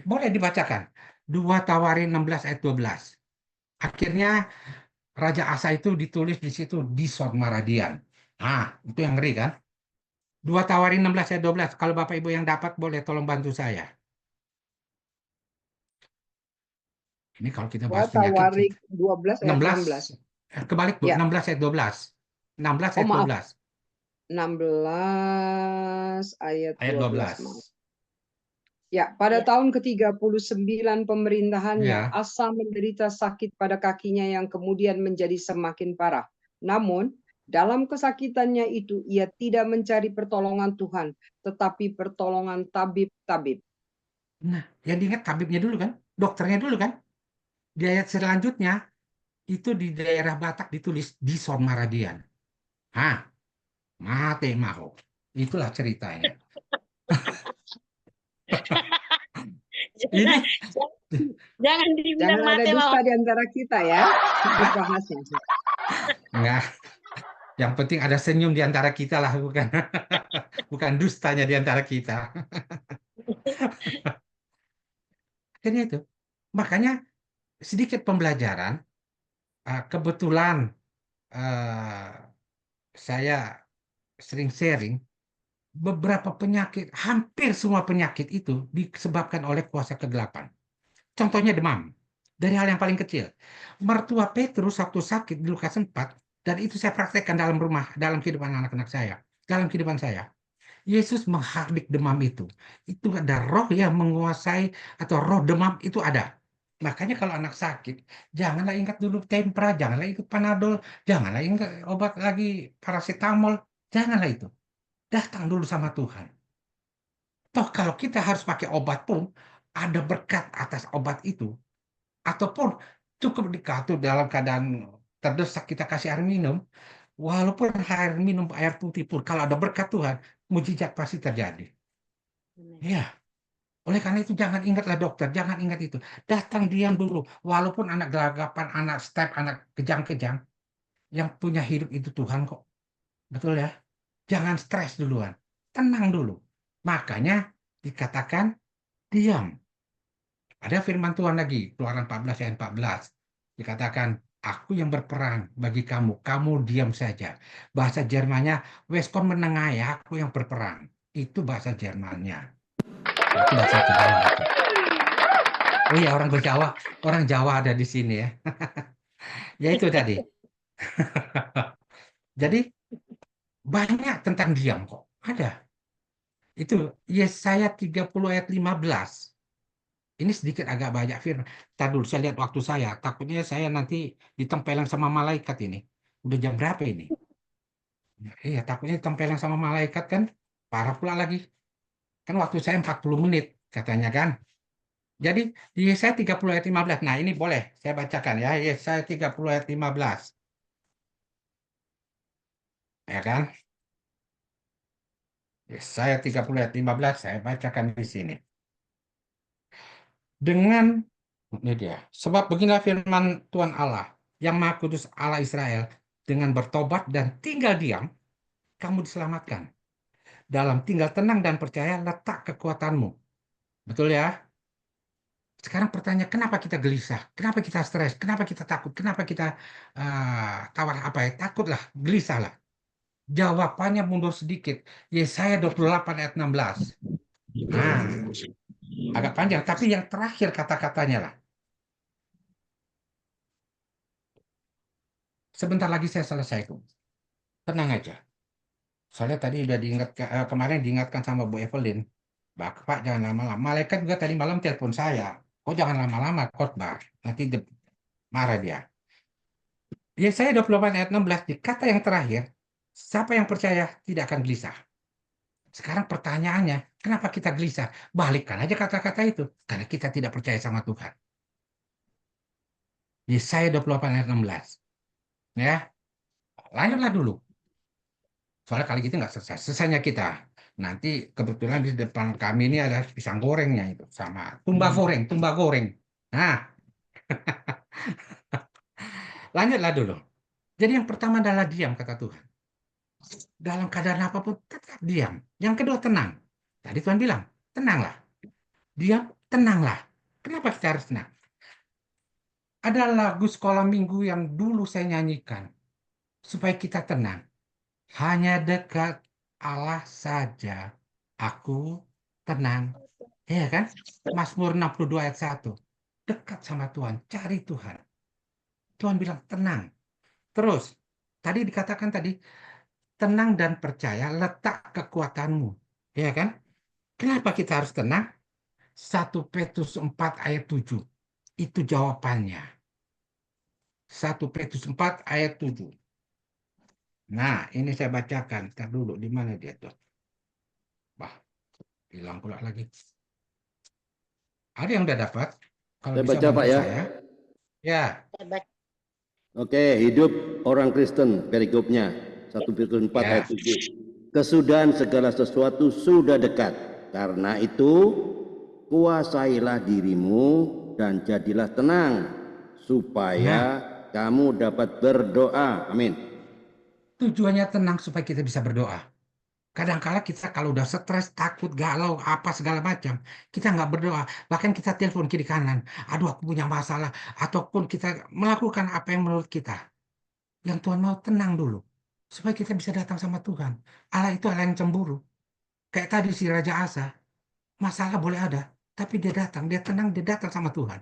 boleh dibacakan 2 Tawarin 16 ayat 12. Akhirnya Raja Asa itu ditulis di situ Dison Maradian. Itu yang ngeri kan? 2 Tawarin 16 ayat 12. Kalau Bapak Ibu yang dapat boleh tolong bantu saya. Ini kalau kita bahas Tawarik penyakit 12 ayat 16. Kebalik Bu, Ya. 16 ayat 12. 16 ayat maaf. 12. 16 ayat 12. Maaf. 12. Ya, pada tahun ke-39 pemerintahannya, Ya. Asa menderita sakit pada kakinya yang kemudian menjadi semakin parah. Namun, dalam kesakitannya itu, ia tidak mencari pertolongan Tuhan, tetapi pertolongan tabib-tabib. Nah, yang diingat tabibnya dulu kan? Dokternya dulu kan? Di ayat selanjutnya, itu di daerah Batak ditulis Dison Maradian. Mate maho. Itulah ceritanya. Ini Jangan dibilang Jangan ada mate dusta mau. di antara kita ya. Bahasnya. enggak. Yang penting ada senyum di antara kita lah, bukan bukan dustanya di antara kita. Akhirnya itu. Makanya sedikit pembelajaran. Kebetulan saya sering sharing beberapa penyakit, hampir semua penyakit itu disebabkan oleh kuasa kegelapan. Contohnya demam. Dari hal yang paling kecil. Mertua Petrus waktu sakit di Lukas 4, Dan itu saya praktekkan dalam rumah, dalam kehidupan anak-anak saya, dalam kehidupan saya. Yesus menghardik demam itu. Itu ada roh yang menguasai atau roh demam itu ada. Makanya kalau anak sakit, janganlah ingat dulu tempra, janganlah ikut panadol, janganlah ingat obat lagi paracetamol, janganlah itu. Datang dulu sama Tuhan. Toh kalau kita harus pakai obat pun, ada berkat atas obat itu. Ataupun cukup dikatur dalam keadaan terdesak kita kasih air minum, walaupun air minum air putih pun, kalau ada berkat Tuhan, mujizat pasti terjadi. Ya, oleh karena itu jangan ingatlah dokter, jangan ingat itu. Datang diam dulu, walaupun anak gelagapan, anak step, anak kejang-kejang, yang punya hidup itu Tuhan kok. Betul ya? Jangan stres duluan, tenang dulu. Makanya dikatakan diam. Ada firman Tuhan lagi, Keluaran 14 ayat 14. Dikatakan, aku yang berperang bagi kamu, kamu diam saja. Bahasa Jermannya, Weskon menengai, aku yang berperang. Itu bahasa Jermannya. Itu bahasa Jawa. Itu. Oh iya, orang Jawa ada di sini ya. Ya itu tadi. Jadi, banyak tentang diam kok. Ada. Itu Yesaya 30 ayat 15. Ini sedikit agak banyak firman. Ntar dulu saya lihat waktu saya. Takutnya saya nanti ditempeleng sama malaikat ini. Udah jam berapa ini? Iya, takutnya ditempeleng sama malaikat kan. Parah pula lagi. Kan waktu saya 40 menit katanya kan. Jadi di Yesaya 30 ayat 15. Nah ini boleh saya bacakan ya. Yesaya 30 ayat 15. Ya kan? Yesaya 30 ayat 15 saya bacakan di sini. Dengan ini dia. Sebab beginilah firman Tuhan Allah yang Maha Kudus Allah Israel, dengan bertobat dan tinggal diam, kamu diselamatkan. Dalam tinggal tenang dan percaya letak kekuatanmu. Betul ya? Sekarang pertanyaan, kenapa kita gelisah? Kenapa kita stres? Kenapa kita takut? Kenapa kita tawar apa ya? Takutlah, gelisahlah. Jawabannya mundur sedikit. Yesaya 28 ayat 16. Nah, agak panjang, tapi yang terakhir kata-katanya lah. Sebentar lagi saya selesaikan. Tenang aja. Soalnya tadi udah kemarin diingatkan sama Bu Evelyn, Bapak jangan lama-lama. Malaikat juga tadi malam telepon saya. Oh jangan lama-lama khotbah. Nanti marah dia. Yesaya 28 ayat 16 di kata yang terakhir, siapa yang percaya tidak akan gelisah. Sekarang pertanyaannya, kenapa kita gelisah? Balikkan aja kata-kata itu. Karena kita tidak percaya sama Tuhan. Yesaya 28 ayat 16. Ya, lanjutlah dulu. Soalnya kali kita nggak selesai. Selesainya kita. Nanti kebetulan di depan kami ini ada pisang gorengnya itu. Sama tumba goreng. Nah, lanjutlah dulu. Jadi yang pertama adalah diam, kata Tuhan. Dalam keadaan apapun tetap diam. Yang kedua tenang. Tadi Tuhan bilang, tenanglah. Diam, tenanglah. Kenapa kita harus tenang? Ada lagu sekolah minggu yang dulu saya nyanyikan. Supaya kita tenang. Hanya dekat Allah saja aku tenang. Iya kan? Mazmur 62 ayat 1. Dekat sama Tuhan, cari Tuhan. Tuhan bilang tenang. Terus, tadi dikatakan tadi, tenang dan percaya letak kekuatanmu. Iya kan? Kenapa kita harus tenang? 1 Petrus 4 ayat 7. Itu jawabannya. 1 Petrus 4 ayat 7. Nah, ini saya bacakan. Ntar dulu, di mana dia tuh? Bah, hilang pula lagi. Ada yang udah dapat? Kalau Saya bisa baca Pak bantu ya. saya. Ya, Oke, hidup orang Kristen perikopnya 1 Petrus 4 Ya. ayat 7. Kesudahan segala sesuatu sudah dekat. Karena itu kuasailah dirimu dan jadilah tenang supaya kamu dapat berdoa. Amin. tujuannya tenang supaya kita bisa berdoa. Kadang-kala kita kalau udah stres, takut, galau, apa segala macam, kita nggak berdoa. Bahkan kita telepon kiri kanan, aduh aku punya masalah. Ataupun kita melakukan apa yang menurut kita. Yang Tuhan mau tenang dulu. Supaya kita bisa datang sama Tuhan. Allah itu Allah yang cemburu. Kayak tadi si Raja Asa. Masalah boleh ada. Tapi dia datang, dia tenang, dia datang sama Tuhan.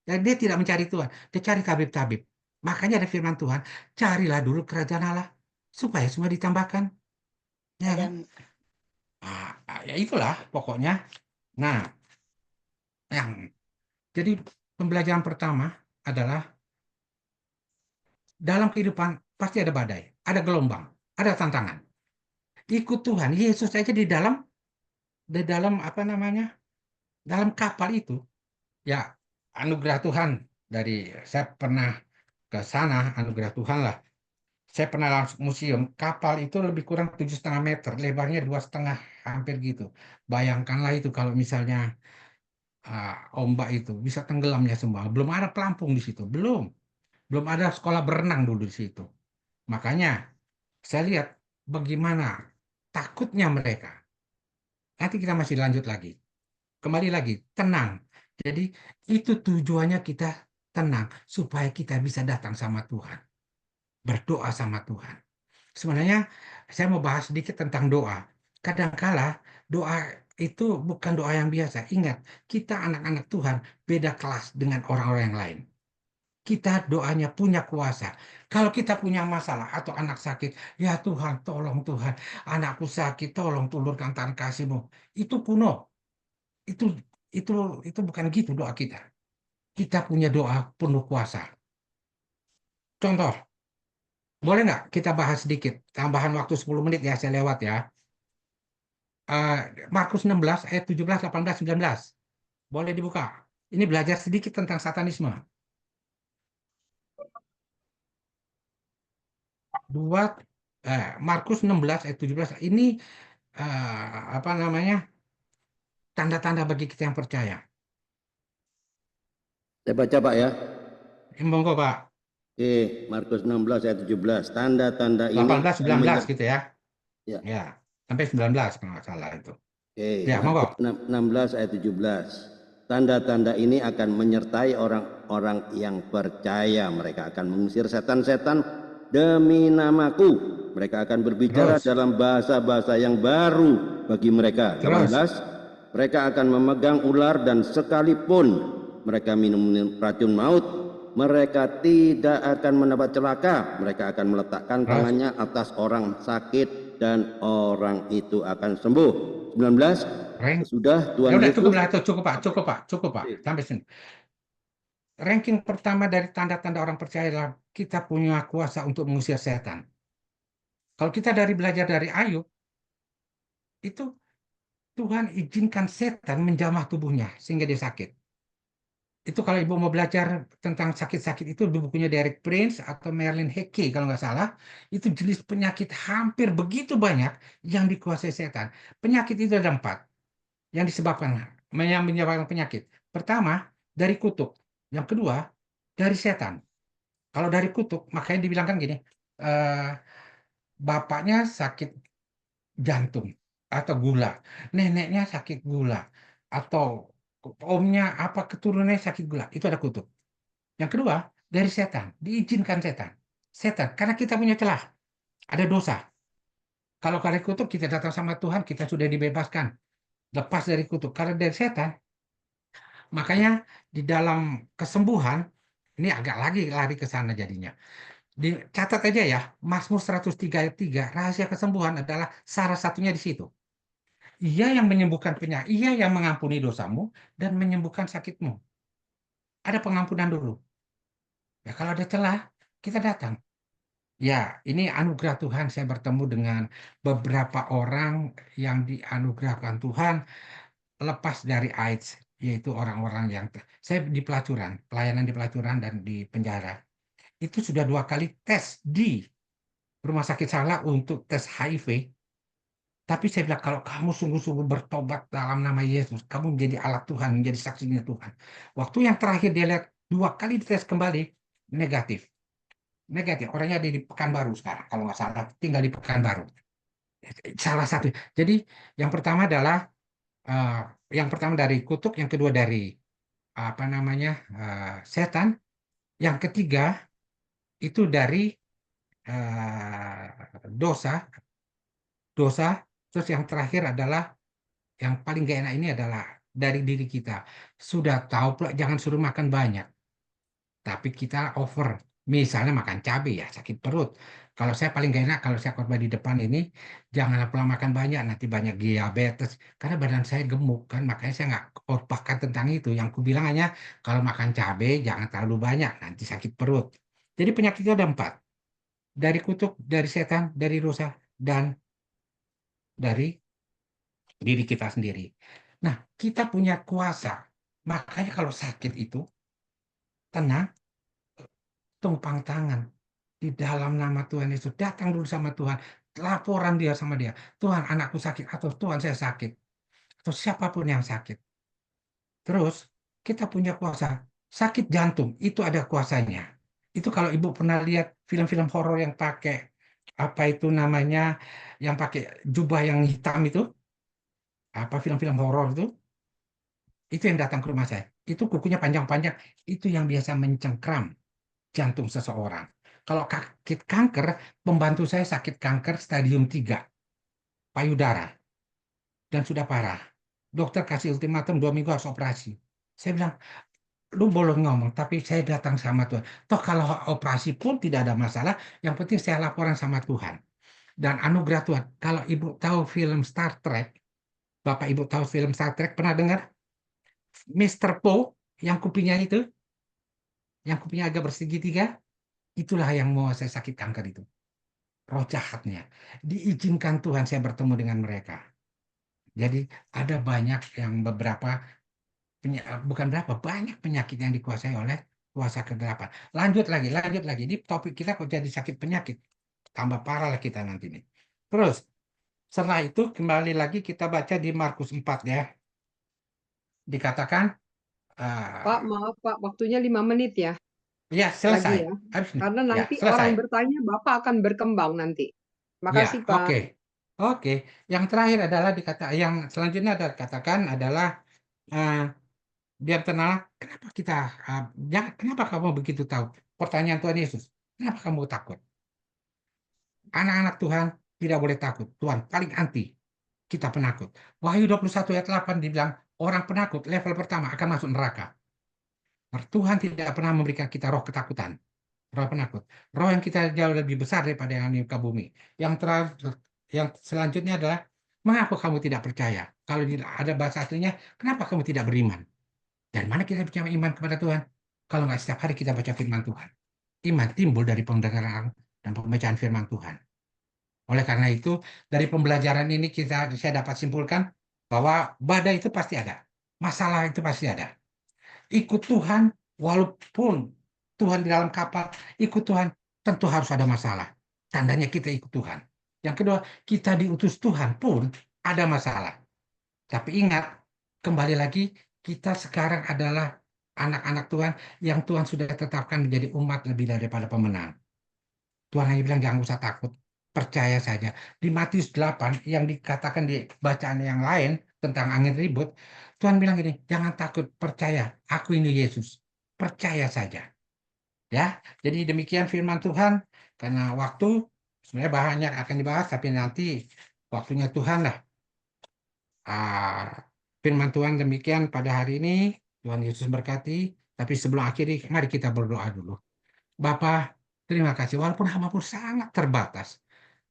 Dan dia tidak mencari Tuhan. Dia cari tabib-tabib. Makanya ada firman Tuhan, carilah dulu kerajaan Allah supaya semua ditambahkan. Ya kan? Ya itulah pokoknya. Nah, jadi pembelajaran pertama adalah dalam kehidupan pasti ada badai, ada gelombang, ada tantangan. Ikut Tuhan, Yesus aja di dalam apa namanya? Dalam kapal itu, ya anugerah Tuhan. Saya pernah ke sana, anugerah Tuhan lah. Saya pernah langsung museum, kapal itu lebih kurang 7,5 meter, lebarnya 2,5, hampir gitu. Bayangkanlah itu kalau misalnya ombak itu bisa tenggelamnya semua. Belum ada pelampung di situ, belum ada sekolah berenang dulu di situ. Makanya saya lihat bagaimana takutnya mereka. Nanti kita masih lanjut lagi. Kembali lagi, tenang. Jadi itu tujuannya kita tenang supaya kita bisa datang sama Tuhan, berdoa sama Tuhan. Sebenarnya saya mau bahas sedikit tentang doa. Kadangkala doa itu bukan doa yang biasa. Ingat, kita anak-anak Tuhan beda kelas dengan orang-orang yang lain. Kita doanya punya kuasa. Kalau kita punya masalah atau anak sakit, ya Tuhan, tolong Tuhan, anakku sakit, tolong tulurkan tangan kasih-Mu. Itu kuno. Itu itu itu bukan gitu doa kita. Kita punya doa penuh kuasa. Contoh, boleh nggak kita bahas sedikit? Tambahan waktu 10 menit ya, saya lewat ya. Eh, Markus 16 ayat 17, 18, 19. Boleh dibuka. Ini belajar sedikit tentang satanisme. Markus 16 ayat 17 ini apa namanya? Tanda-tanda bagi kita yang percaya. Saya baca Pak ya. Monggo Pak. Oke, Markus 16 ayat 17. Tanda-tanda ini 18, 19 gitu ya. Ya. Ya, sampai 19 kalau nggak salah itu. Oke, Ya, monggo. Markus 16 ayat 17. Tanda-tanda ini akan menyertai orang-orang yang percaya. Mereka akan mengusir setan-setan demi namaku. Mereka akan berbicara dalam bahasa-bahasa yang baru bagi mereka. 18. Mereka akan memegang ular dan sekalipun mereka minum racun maut, mereka tidak akan mendapat celaka. Mereka akan meletakkan tangannya atas orang sakit dan orang itu akan sembuh. 19. Sudah Tuhan Yesus. Cukup Pak. Sampai sini. Ranking pertama dari tanda-tanda orang percaya adalah kita punya kuasa untuk mengusir setan. Kalau kita belajar dari Ayub, itu Tuhan izinkan setan menjamah tubuhnya sehingga dia sakit. Itu kalau Ibu mau belajar tentang sakit-sakit itu di bukunya Derek Prince atau Merlin Hickey kalau nggak salah, itu jenis penyakit hampir begitu banyak yang dikuasai setan. Penyakit itu ada 4 yang menyebabkan penyakit. Pertama, dari kutuk. Yang kedua, dari setan. Kalau dari kutuk, makanya dibilangkan gini, bapaknya sakit jantung atau gula, neneknya sakit gula, atau omnya keturunannya sakit gula, itu ada kutuk. Yang kedua, dari setan, diizinkan setan, karena kita punya celah, ada dosa. Kalau dari kutuk kita datang sama Tuhan, kita sudah dibebaskan, lepas dari kutuk. Kalau dari setan, makanya di dalam kesembuhan, ini agak lagi lari ke sana jadinya. Dicatat aja ya, Mazmur 103 ayat 3, rahasia kesembuhan adalah salah satunya di situ. Ia yang menyembuhkan penyakit, ia yang mengampuni dosamu dan menyembuhkan sakitmu. Ada pengampunan dulu. Ya kalau ada celah, kita datang. Ya, ini anugerah Tuhan. Saya bertemu dengan beberapa orang yang dianugerahkan Tuhan lepas dari AIDS, yaitu orang-orang yang saya di pelacuran, pelayanan di pelacuran dan di penjara. Itu sudah 2 kali tes di rumah sakit salah untuk tes HIV. Tapi saya bilang, kalau kamu sungguh-sungguh bertobat dalam nama Yesus, kamu menjadi alat Tuhan, menjadi saksinya Tuhan. Waktu yang terakhir dia lihat 2 kali dites kembali, negatif. Orangnya ada di Pekanbaru sekarang, kalau nggak salah, tinggal di Pekanbaru. Salah satu. Jadi yang pertama adalah yang pertama dari kutuk, yang kedua dari setan, yang ketiga itu dari dosa, terus yang terakhir adalah yang paling gak enak ini adalah dari diri kita. Sudah tahu pula jangan suruh makan banyak, tapi kita over Misalnya makan cabai ya sakit perut. Kalau saya paling gak enak kalau saya khotbah di depan ini, jangan pula makan banyak, nanti banyak diabetes. Karena badan saya gemuk kan, makanya saya nggak khotbahkan tentang itu. Yang ku bilang hanya kalau makan cabai jangan terlalu banyak, nanti sakit perut. Jadi penyakitnya ada 4. Dari kutuk, dari setan, dari rusa, dan dari diri kita sendiri. Nah, kita punya kuasa. Makanya kalau sakit itu, tenang, tumpang tangan. Di dalam nama Tuhan Yesus, datang dulu sama Tuhan. Laporan dia sama dia. Tuhan, anakku sakit. Atau Tuhan, saya sakit. Atau siapapun yang sakit. Terus, kita punya kuasa. Sakit jantung, itu ada kuasanya. Itu kalau ibu pernah lihat film-film horor yang pakai, apa itu namanya, yang pakai jubah yang hitam itu, apa film-film horor itu yang datang ke rumah saya. Itu kukunya panjang-panjang, itu yang biasa mencengkram jantung seseorang. Kalau sakit kanker, pembantu saya sakit kanker stadium 3, payudara, dan sudah parah. Dokter kasih ultimatum 2 minggu harus operasi. Saya bilang, lu boleh ngomong, tapi saya datang sama Tuhan. Toh kalau operasi pun tidak ada masalah, yang penting saya laporan sama Tuhan. Dan anugerah Tuhan. Kalau ibu tahu film Star Trek, Bapak ibu tahu film Star Trek, pernah dengar? Mr. Poe, yang kupingnya itu, yang kupingnya agak bersegitiga, itulah yang mau saya sakit kanker itu. Roh jahatnya. Diizinkan Tuhan saya bertemu dengan mereka. Jadi ada banyak yang bukan berapa, banyak penyakit yang dikuasai oleh kuasa kegelapan. Lanjut lagi. Di topik kita kok jadi sakit penyakit. Tambah parah lah kita nanti nih. Terus, setelah itu kembali lagi kita baca di Markus 4 ya. Dikatakan, Pak, maaf Pak, waktunya 5 menit ya. ya selesai. Lagi ya. Habis nih. Karena Ya, nanti selesai. orang bertanya, Bapak akan berkembang nanti. Ya, Makasih Pak. oke. Oke. Yang terakhir adalah yang selanjutnya katakan adalah eh, biar tenang, kenapa kamu begitu tahu? Pertanyaan Tuhan Yesus, kenapa kamu takut? Anak-anak Tuhan tidak boleh takut. Tuhan paling anti kita penakut. Wahyu 21 ayat 8 dibilang, orang penakut level pertama akan masuk neraka. Tuhan tidak pernah memberikan kita roh ketakutan, roh penakut. Roh yang kita jauh lebih besar daripada yang di muka bumi. Yang selanjutnya adalah, mengapa kamu tidak percaya? Kalau ada bahasa aslinya, kenapa kamu tidak beriman? Dan mana kita punya iman kepada Tuhan? Kalau nggak setiap hari kita baca firman Tuhan. Iman timbul dari pendengaran dan pembacaan firman Tuhan. Oleh karena itu, dari pembelajaran ini saya dapat simpulkan bahwa badai itu pasti ada. Masalah itu pasti ada. Ikut Tuhan, walaupun Tuhan di dalam kapal, ikut Tuhan, tentu harus ada masalah. Tandanya kita ikut Tuhan. Yang kedua, kita diutus Tuhan pun ada masalah. Tapi ingat, kembali lagi, kita sekarang adalah anak-anak Tuhan yang Tuhan sudah tetapkan menjadi umat lebih daripada pemenang. Tuhan hanya bilang jangan usah takut, percaya saja. Di Matius 8 yang dikatakan di bacaan yang lain tentang angin ribut, Tuhan bilang gini, jangan takut, percaya, aku ini Yesus. Percaya saja. Ya, jadi demikian firman Tuhan, karena waktu sebenarnya banyak akan dibahas, tapi nanti waktunya Tuhan lah. Firman Tuhan demikian pada hari ini. Tuhan Yesus berkati. Tapi sebelum akhiri, mari kita berdoa dulu. Bapa, terima kasih. Walaupun hamba-Mu sangat terbatas.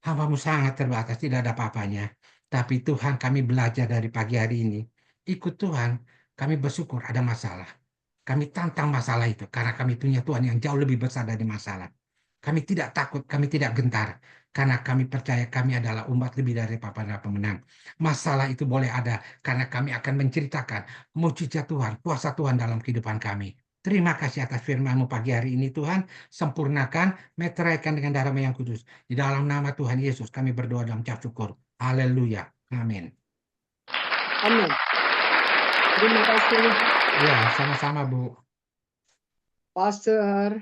Hamba-Mu sangat terbatas, tidak ada apa-apanya. Tapi Tuhan, kami belajar dari pagi hari ini. Ikut Tuhan, kami bersyukur ada masalah. Kami tantang masalah itu karena kami punya Tuhan yang jauh lebih besar dari masalah. Kami tidak takut, kami tidak gentar. Karena kami percaya kami adalah umat lebih dari para pemenang. Masalah itu boleh ada karena kami akan menceritakan mujizat Tuhan, kuasa Tuhan dalam kehidupan kami. Terima kasih atas firman-Mu pagi hari ini Tuhan. Sempurnakan, meteraikan dengan darah yang kudus. Di dalam nama Tuhan Yesus kami berdoa dalam ucap syukur. Haleluya. Amin. Amin. Terima kasih Ya, sama-sama Bu. Pastor.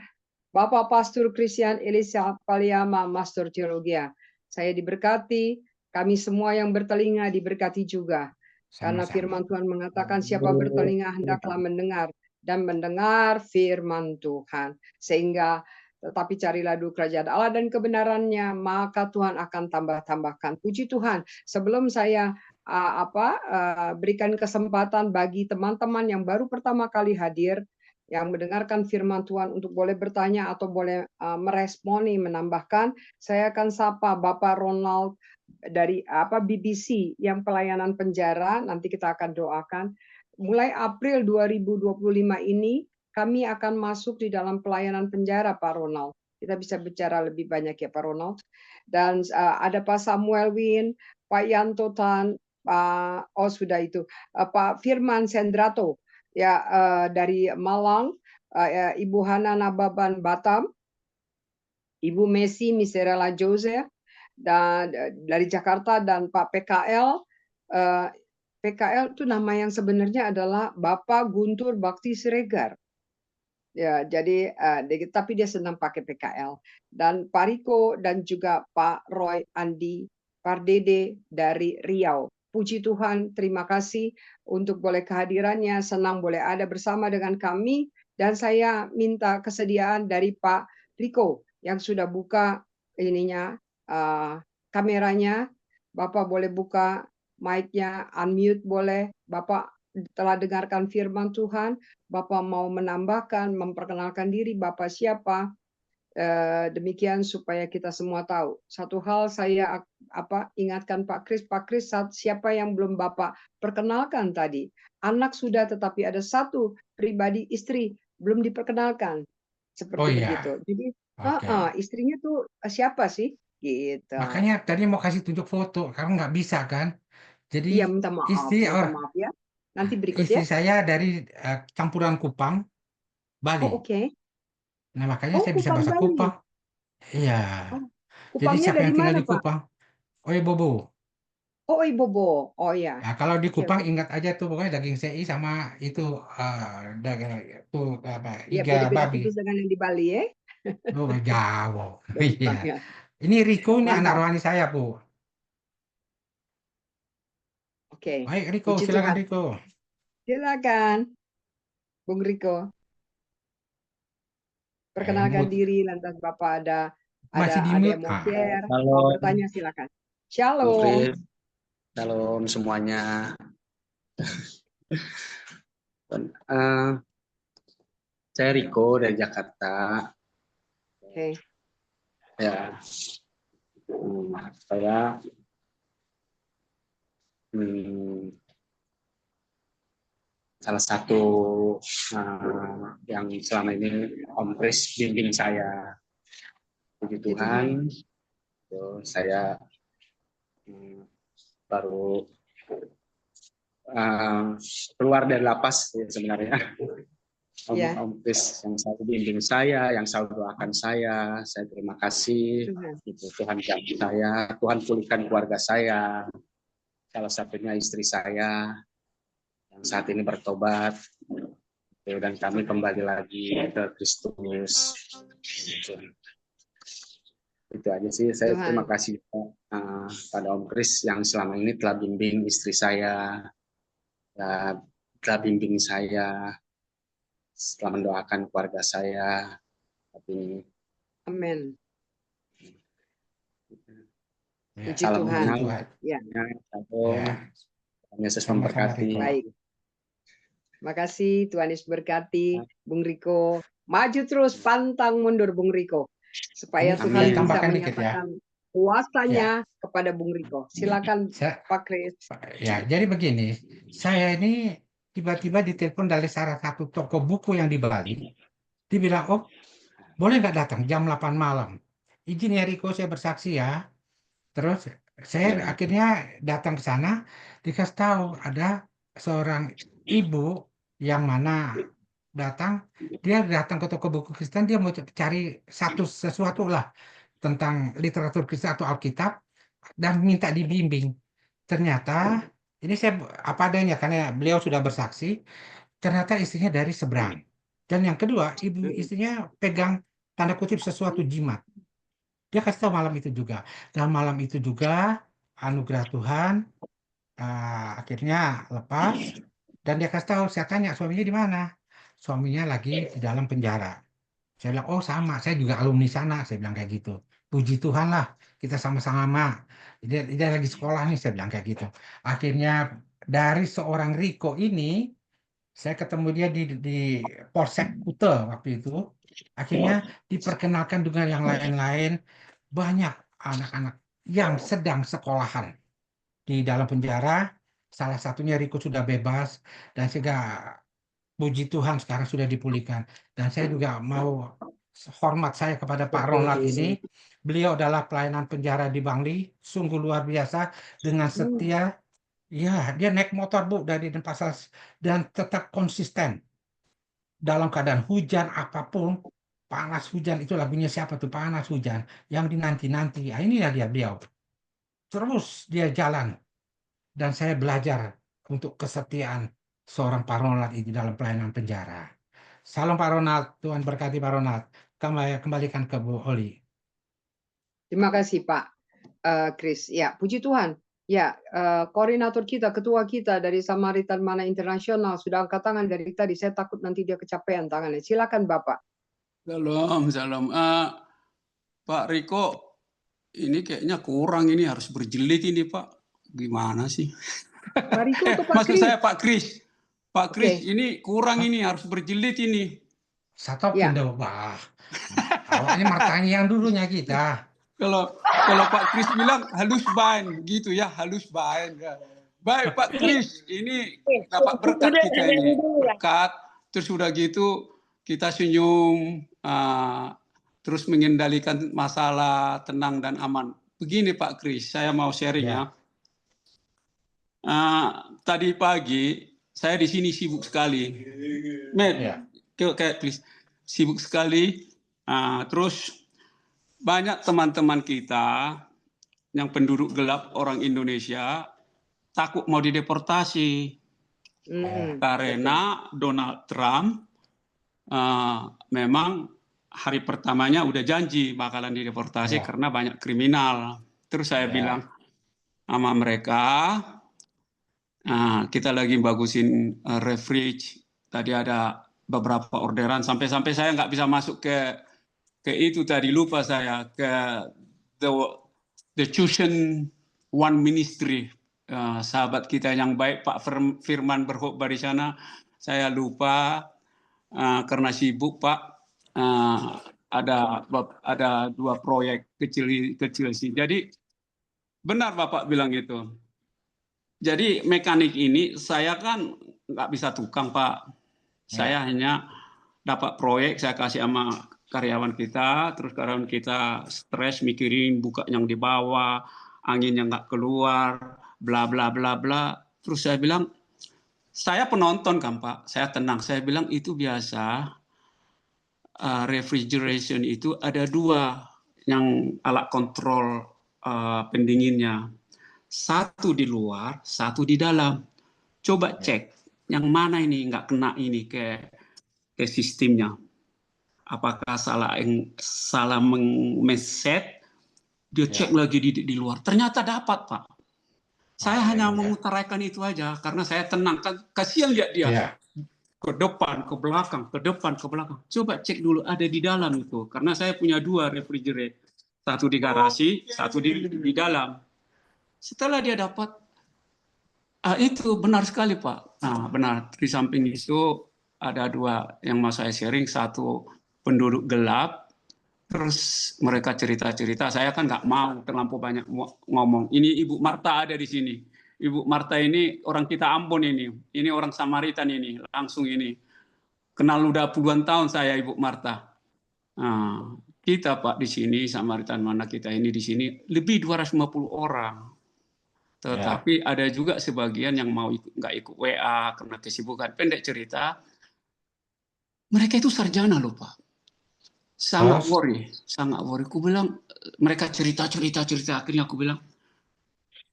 Bapak Pastor Christian Elisa Paliama, Master Teologia. Saya diberkati, kami semua yang bertelinga diberkati juga. Karena Sama-sama. firman Tuhan mengatakan siapa bertelinga hendaklah mendengar dan mendengar firman Tuhan. Sehingga tetapi carilah dulu kerajaan Allah dan kebenarannya, maka Tuhan akan tambah-tambahkan. Puji Tuhan. Sebelum saya berikan kesempatan bagi teman-teman yang baru pertama kali hadir, yang mendengarkan firman Tuhan untuk boleh bertanya atau boleh meresponi, menambahkan. Saya akan sapa Bapak Ronald dari BBC yang pelayanan penjara. Nanti kita akan doakan. Mulai April 2025 ini kami akan masuk di dalam pelayanan penjara, Pak Ronald. Kita bisa bicara lebih banyak ya, Pak Ronald. Dan ada Pak Samuel Win, Pak Yanto Tan, sudah itu, Pak Firman Sendrato ya, dari Malang, Ibu Hana Nababan Batam, Ibu Messi Miserela Jose dan dari Jakarta, dan Pak PKL. PKL itu nama yang sebenarnya adalah Bapak Guntur Bakti Siregar. Ya, jadi tapi dia senang pakai PKL. Dan Pak Riko dan juga Pak Roy Andi Pardede dari Riau. Puji Tuhan, terima kasih untuk boleh kehadirannya. Senang boleh ada bersama dengan kami. Dan saya minta kesediaan dari Pak Riko yang sudah buka ininya kameranya. Bapak boleh buka mic-nya, unmute boleh. Bapak telah dengarkan firman Tuhan. Bapak mau menambahkan, memperkenalkan diri Bapak siapa, demikian supaya kita semua tahu. Satu hal saya ingatkan Pak Kris, siapa yang belum Bapak perkenalkan tadi? Anak sudah, tetapi ada satu pribadi istri belum diperkenalkan, seperti begitu. Jadi istrinya tuh siapa sih? Gitu. Makanya tadi mau kasih tunjuk foto, karena nggak bisa kan. Jadi Iya, minta maaf ya. Nanti berikutnya. istri saya dari campuran Kupang, Bali. Oh, oke. Nah, makanya saya bisa bahasa Bali. Kupang. Iya. Jadi Kupangnya siapa dari yang tinggal mana, di Pak? Kupang? Bobo. Oh, Bobo. Oh ya. Nah, kalau di Oke, Kupang oke. ingat aja tuh pokoknya daging sei sama itu daging itu Ya, iga beda-beda babi. tipis dengan yang di Bali ya. Oh, jauh. Iya. Ya. Ini Riko, ini anak Mantap. rohani saya, Bu. Oke. Baik, Riko, Puji silakan Tuhan. Riko. Silakan, Bung Riko. Perkenalkan diri, lantas Bapak ada Masih di yang mute. mau share, mau Halo, bertanya silakan. Shalom. Shalom semuanya. Saya Riko dari Jakarta. Oke. Ya, saya salah satu yang selama ini Om Kris bimbing saya. Puji Tuhan, saya baru keluar dari lapas ya, sebenarnya. Om Kris yang selalu bimbing saya, yang selalu doakan saya terima kasih. Tuhan jaga saya, Tuhan pulihkan keluarga saya, salah satunya istri saya yang saat ini bertobat, dan kami kembali lagi ke Kristus. Itu aja sih. Saya terima kasih pada Om Kris yang selama ini telah bimbing istri saya, telah bimbing saya, setelah mendoakan keluarga saya. Amin. Puji Salam Tuhan. Ya. Tuhan Yesus memberkati. Baik. Terima kasih, Tuhan Yesus berkati, Bung Riko. Maju terus, pantang mundur Bung Riko. Supaya Tuhan bisa menyatakan kuasanya kepada Bung Riko. Silakan Pak Kris. Ya, jadi begini, saya ini tiba-tiba ditelepon dari salah satu toko buku yang di Bali. Dibilang, oh boleh nggak datang jam 8 malam? Izin ya Riko, saya bersaksi ya. Terus saya akhirnya datang ke sana, dikasih tahu ada seorang ibu yang mana dia datang ke toko buku Kristen, dia mau cari sesuatu lah tentang literatur Kristen atau Alkitab dan minta dibimbing. Ternyata ini saya apa adanya karena beliau sudah bersaksi, ternyata istrinya dari seberang. Dan yang kedua, istrinya pegang tanda kutip sesuatu jimat. Dia kasih tahu malam itu juga. Dan malam itu juga anugerah Tuhan akhirnya lepas. Dan dia kasih tahu, saya tanya suaminya di mana? Suaminya lagi di dalam penjara. Saya bilang, oh sama, saya juga alumni sana. Saya bilang kayak gitu. Puji Tuhan lah, kita sama-sama. Dia lagi sekolah nih, saya bilang kayak gitu. Akhirnya dari seorang Riko ini, Saya ketemu dia di Polsek Kute waktu itu. Akhirnya diperkenalkan dengan yang lain-lain. Banyak anak-anak yang sedang sekolahan di dalam penjara. Salah satunya Riko sudah bebas dan sehingga puji Tuhan sekarang sudah dipulihkan. Dan saya juga mau hormat saya kepada Pak Ronald ini. Beliau adalah pelayanan penjara di Bangli, sungguh luar biasa dengan setia. Ya, dia naik motor Bu dari Denpasar dan tetap konsisten dalam keadaan hujan apapun, panas hujan itu lagunya siapa tuh panas hujan yang dinanti-nanti. Ini ya dia beliau. Terus dia jalan dan saya belajar untuk kesetiaan seorang Pak Ronald ini dalam pelayanan penjara. Salam Pak Ronald, Tuhan berkati Pak Ronald. Kembalikan ke Bu Oli. Terima kasih Pak Chris. Ya, puji Tuhan. Ya, koordinator kita, ketua kita dari Samaritan Mana Internasional sudah angkat tangan dari tadi. Saya takut nanti dia kecapean tangannya. Silakan Bapak. Salam. Pak Riko, ini kayaknya kurang ini harus berjilid ini Pak. Gimana sih? Pak Riko atau Pak Maksud Chris? saya Pak Chris. Pak Chris, Oke. ini kurang ini harus berjilid ini. Satu Ya. pindah Pak. Awalnya martanya yang dulunya kita. Kalau Pak Chris bilang halus bain gitu ya, halus bain. Baik Pak Chris, ini dapat berkat kita ini. Berkat, terus udah gitu kita senyum, terus mengendalikan masalah tenang dan aman. Begini Pak Chris, saya mau sharing ya. Tadi pagi saya di sini sibuk sekali. Kayak please, sibuk sekali. Terus banyak teman-teman kita yang penduduk gelap orang Indonesia takut mau dideportasi karena Donald Trump memang hari pertamanya udah janji bakalan dideportasi karena banyak kriminal. Terus saya bilang sama mereka, kita lagi bagusin refresh. Tadi ada beberapa orderan sampai saya nggak bisa masuk ke itu tadi, lupa saya ke the chosen one ministry, sahabat kita yang baik Pak Firman Berkhotbah di sana. Saya lupa karena sibuk Pak. Ada 2 proyek kecil sih. Jadi benar Bapak bilang itu. Jadi mekanik ini saya kan nggak bisa tukang Pak. Saya hanya dapat proyek, saya kasih sama karyawan kita, terus karyawan kita stres mikirin buka yang di bawah, angin yang nggak keluar, bla bla bla bla. Terus saya bilang, saya penonton kan Pak, saya tenang. Saya bilang itu biasa. Refrigeration itu ada 2 yang alat kontrol pendinginnya. 1 di luar, 1 di dalam. Coba cek yang mana ini nggak kena ini ke sistemnya. Apakah salah meset, dia cek lagi di luar. Ternyata dapat Pak. Saya hanya mengutarakan itu aja karena saya tenang. Kasihan lihat dia. Ke depan, ke belakang, ke depan, ke belakang. Coba cek dulu ada di dalam itu. Karena saya punya 2 refrigerator. 1 di garasi, 1 di dalam. Setelah dia dapat, itu benar sekali Pak. Nah benar, di samping itu ada 2 yang mau saya sharing. 1 penduduk gelap, terus mereka cerita-cerita. Saya kan nggak mau terlampau banyak ngomong. Ini Ibu Marta ada di sini. Ibu Marta ini orang kita Ambon ini orang Samaritan ini, langsung ini. Kenal udah puluhan tahun saya Ibu Marta. Kita Pak di sini, Samaritan Mana kita ini di sini, lebih 250 orang. Tetapi ada juga sebagian yang mau nggak ikut WA karena kesibukan. Pendek cerita, mereka itu sarjana loh Pak. Sangat worry. Aku bilang, mereka cerita. Akhirnya aku bilang,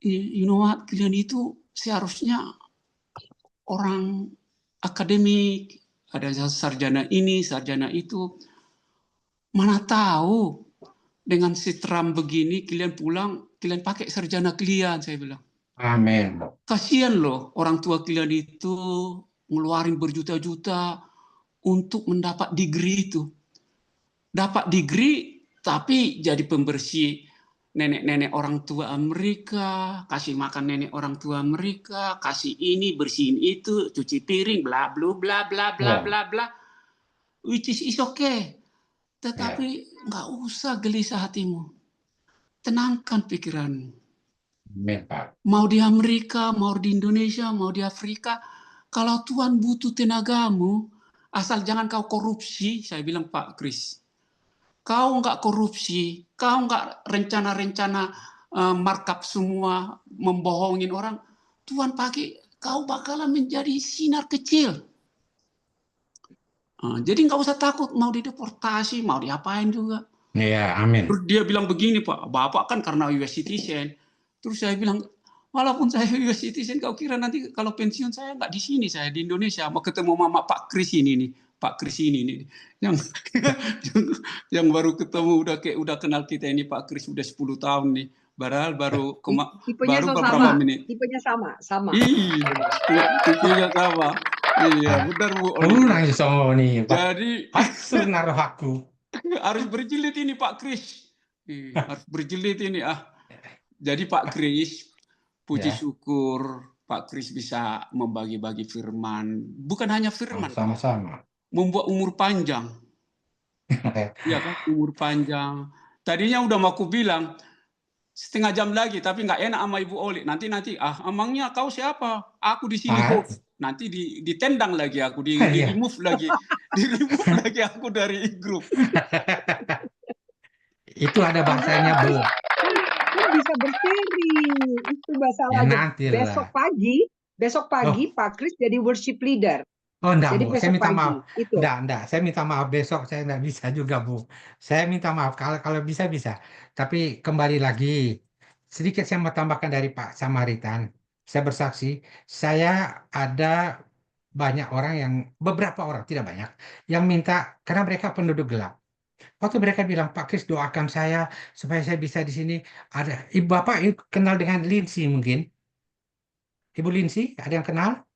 you know what, kalian itu seharusnya orang akademik, ada sarjana ini, sarjana itu. Mana tahu dengan si Trump begini, kalian pulang, kalian pakai sarjana kalian, saya bilang. Amin. Kasihan loh, orang tua kalian itu ngeluarin berjuta-juta untuk mendapat degree itu. Dapat degree, tapi jadi pembersih nenek-nenek orang tua Amerika, kasih makan nenek orang tua Amerika, kasih ini, bersihin itu, cuci piring, bla bla bla bla bla bla bla, which is okay. Tetapi nggak usah gelisah hatimu, tenangkan pikiranmu. Mau di Amerika, mau di Indonesia, mau di Afrika, kalau Tuhan butuh tenagamu, asal jangan kau korupsi, saya bilang Pak Kris. Kau nggak korupsi, kau nggak rencana-rencana markup semua, membohongin orang, Tuhan pakai kau bakalan menjadi sinar kecil. Jadi nggak usah takut mau dideportasi, mau diapain juga. Iya, amin. Terus dia bilang begini, Pak, Bapak kan karena US citizen. Terus saya bilang, walaupun saya US citizen, kau kira nanti kalau pensiun saya nggak di sini, saya di Indonesia, mau ketemu Mama Pak Kris ini nih. Pak Kris ini nih, yang baru ketemu udah kenal kita ini Pak Kris udah 10 tahun nih, padahal baru tipenya baru beberapa sama. menit. Tipenya sama. Iya, tipenya sama. Iya, benar Bu. Nangis sama nih. Jadi naruh aku. Harus berjilid ini Pak Kris. Harus berjilid ini Jadi Pak Kris, puji syukur Pak Kris bisa membagi-bagi firman. Bukan hanya firman. Sama-sama. Membuat umur panjang. Iya kan, umur panjang. Tadinya udah mau aku bilang setengah jam lagi, tapi nggak enak sama Ibu Oli. Nanti emangnya kau siapa? Aku di sini host. Nanti ditendang lagi aku, di remove lagi, lagi aku dari grup. Itu ada bahasanya, Bu. Kan bisa berseri. Itu bahasa lagi. Besok pagi Pak Kris jadi worship leader. Oh enggak, jadi Bu, saya minta maaf. Itu. Enggak, saya minta maaf besok saya enggak bisa juga, Bu. Saya minta maaf kalau bisa. Tapi kembali lagi, sedikit saya mau tambahkan dari Pak Samaritan. Saya bersaksi, saya ada banyak orang beberapa orang, tidak banyak, yang minta, karena mereka penduduk gelap. Waktu mereka bilang, Pak Kris doakan saya supaya saya bisa di sini. Ada, Bapak kenal dengan Lindsay mungkin? Ibu Lindsay, ada yang kenal?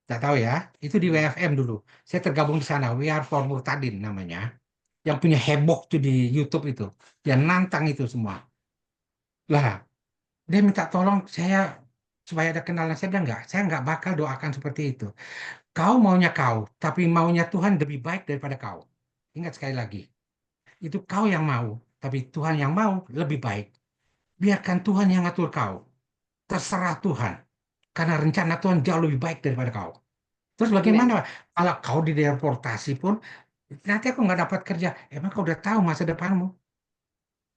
Nggak tahu ya, itu di WFM dulu. Saya tergabung di sana, We Are For Murtadin namanya. Yang punya heboh tuh di YouTube itu. Dia nantang itu semua. Lah, dia minta tolong saya supaya ada kenalan. Saya bilang enggak, saya nggak bakal doakan seperti itu. Kau maunya kau, tapi maunya Tuhan lebih baik daripada kau. Ingat sekali lagi, itu kau yang mau, tapi Tuhan yang mau lebih baik. Biarkan Tuhan yang ngatur kau. Terserah Tuhan. Karena rencana Tuhan jauh lebih baik daripada kau. Terus bagaimana kalau kau dideportasi pun, nanti aku nggak dapat kerja. Emang kau udah tahu masa depanmu?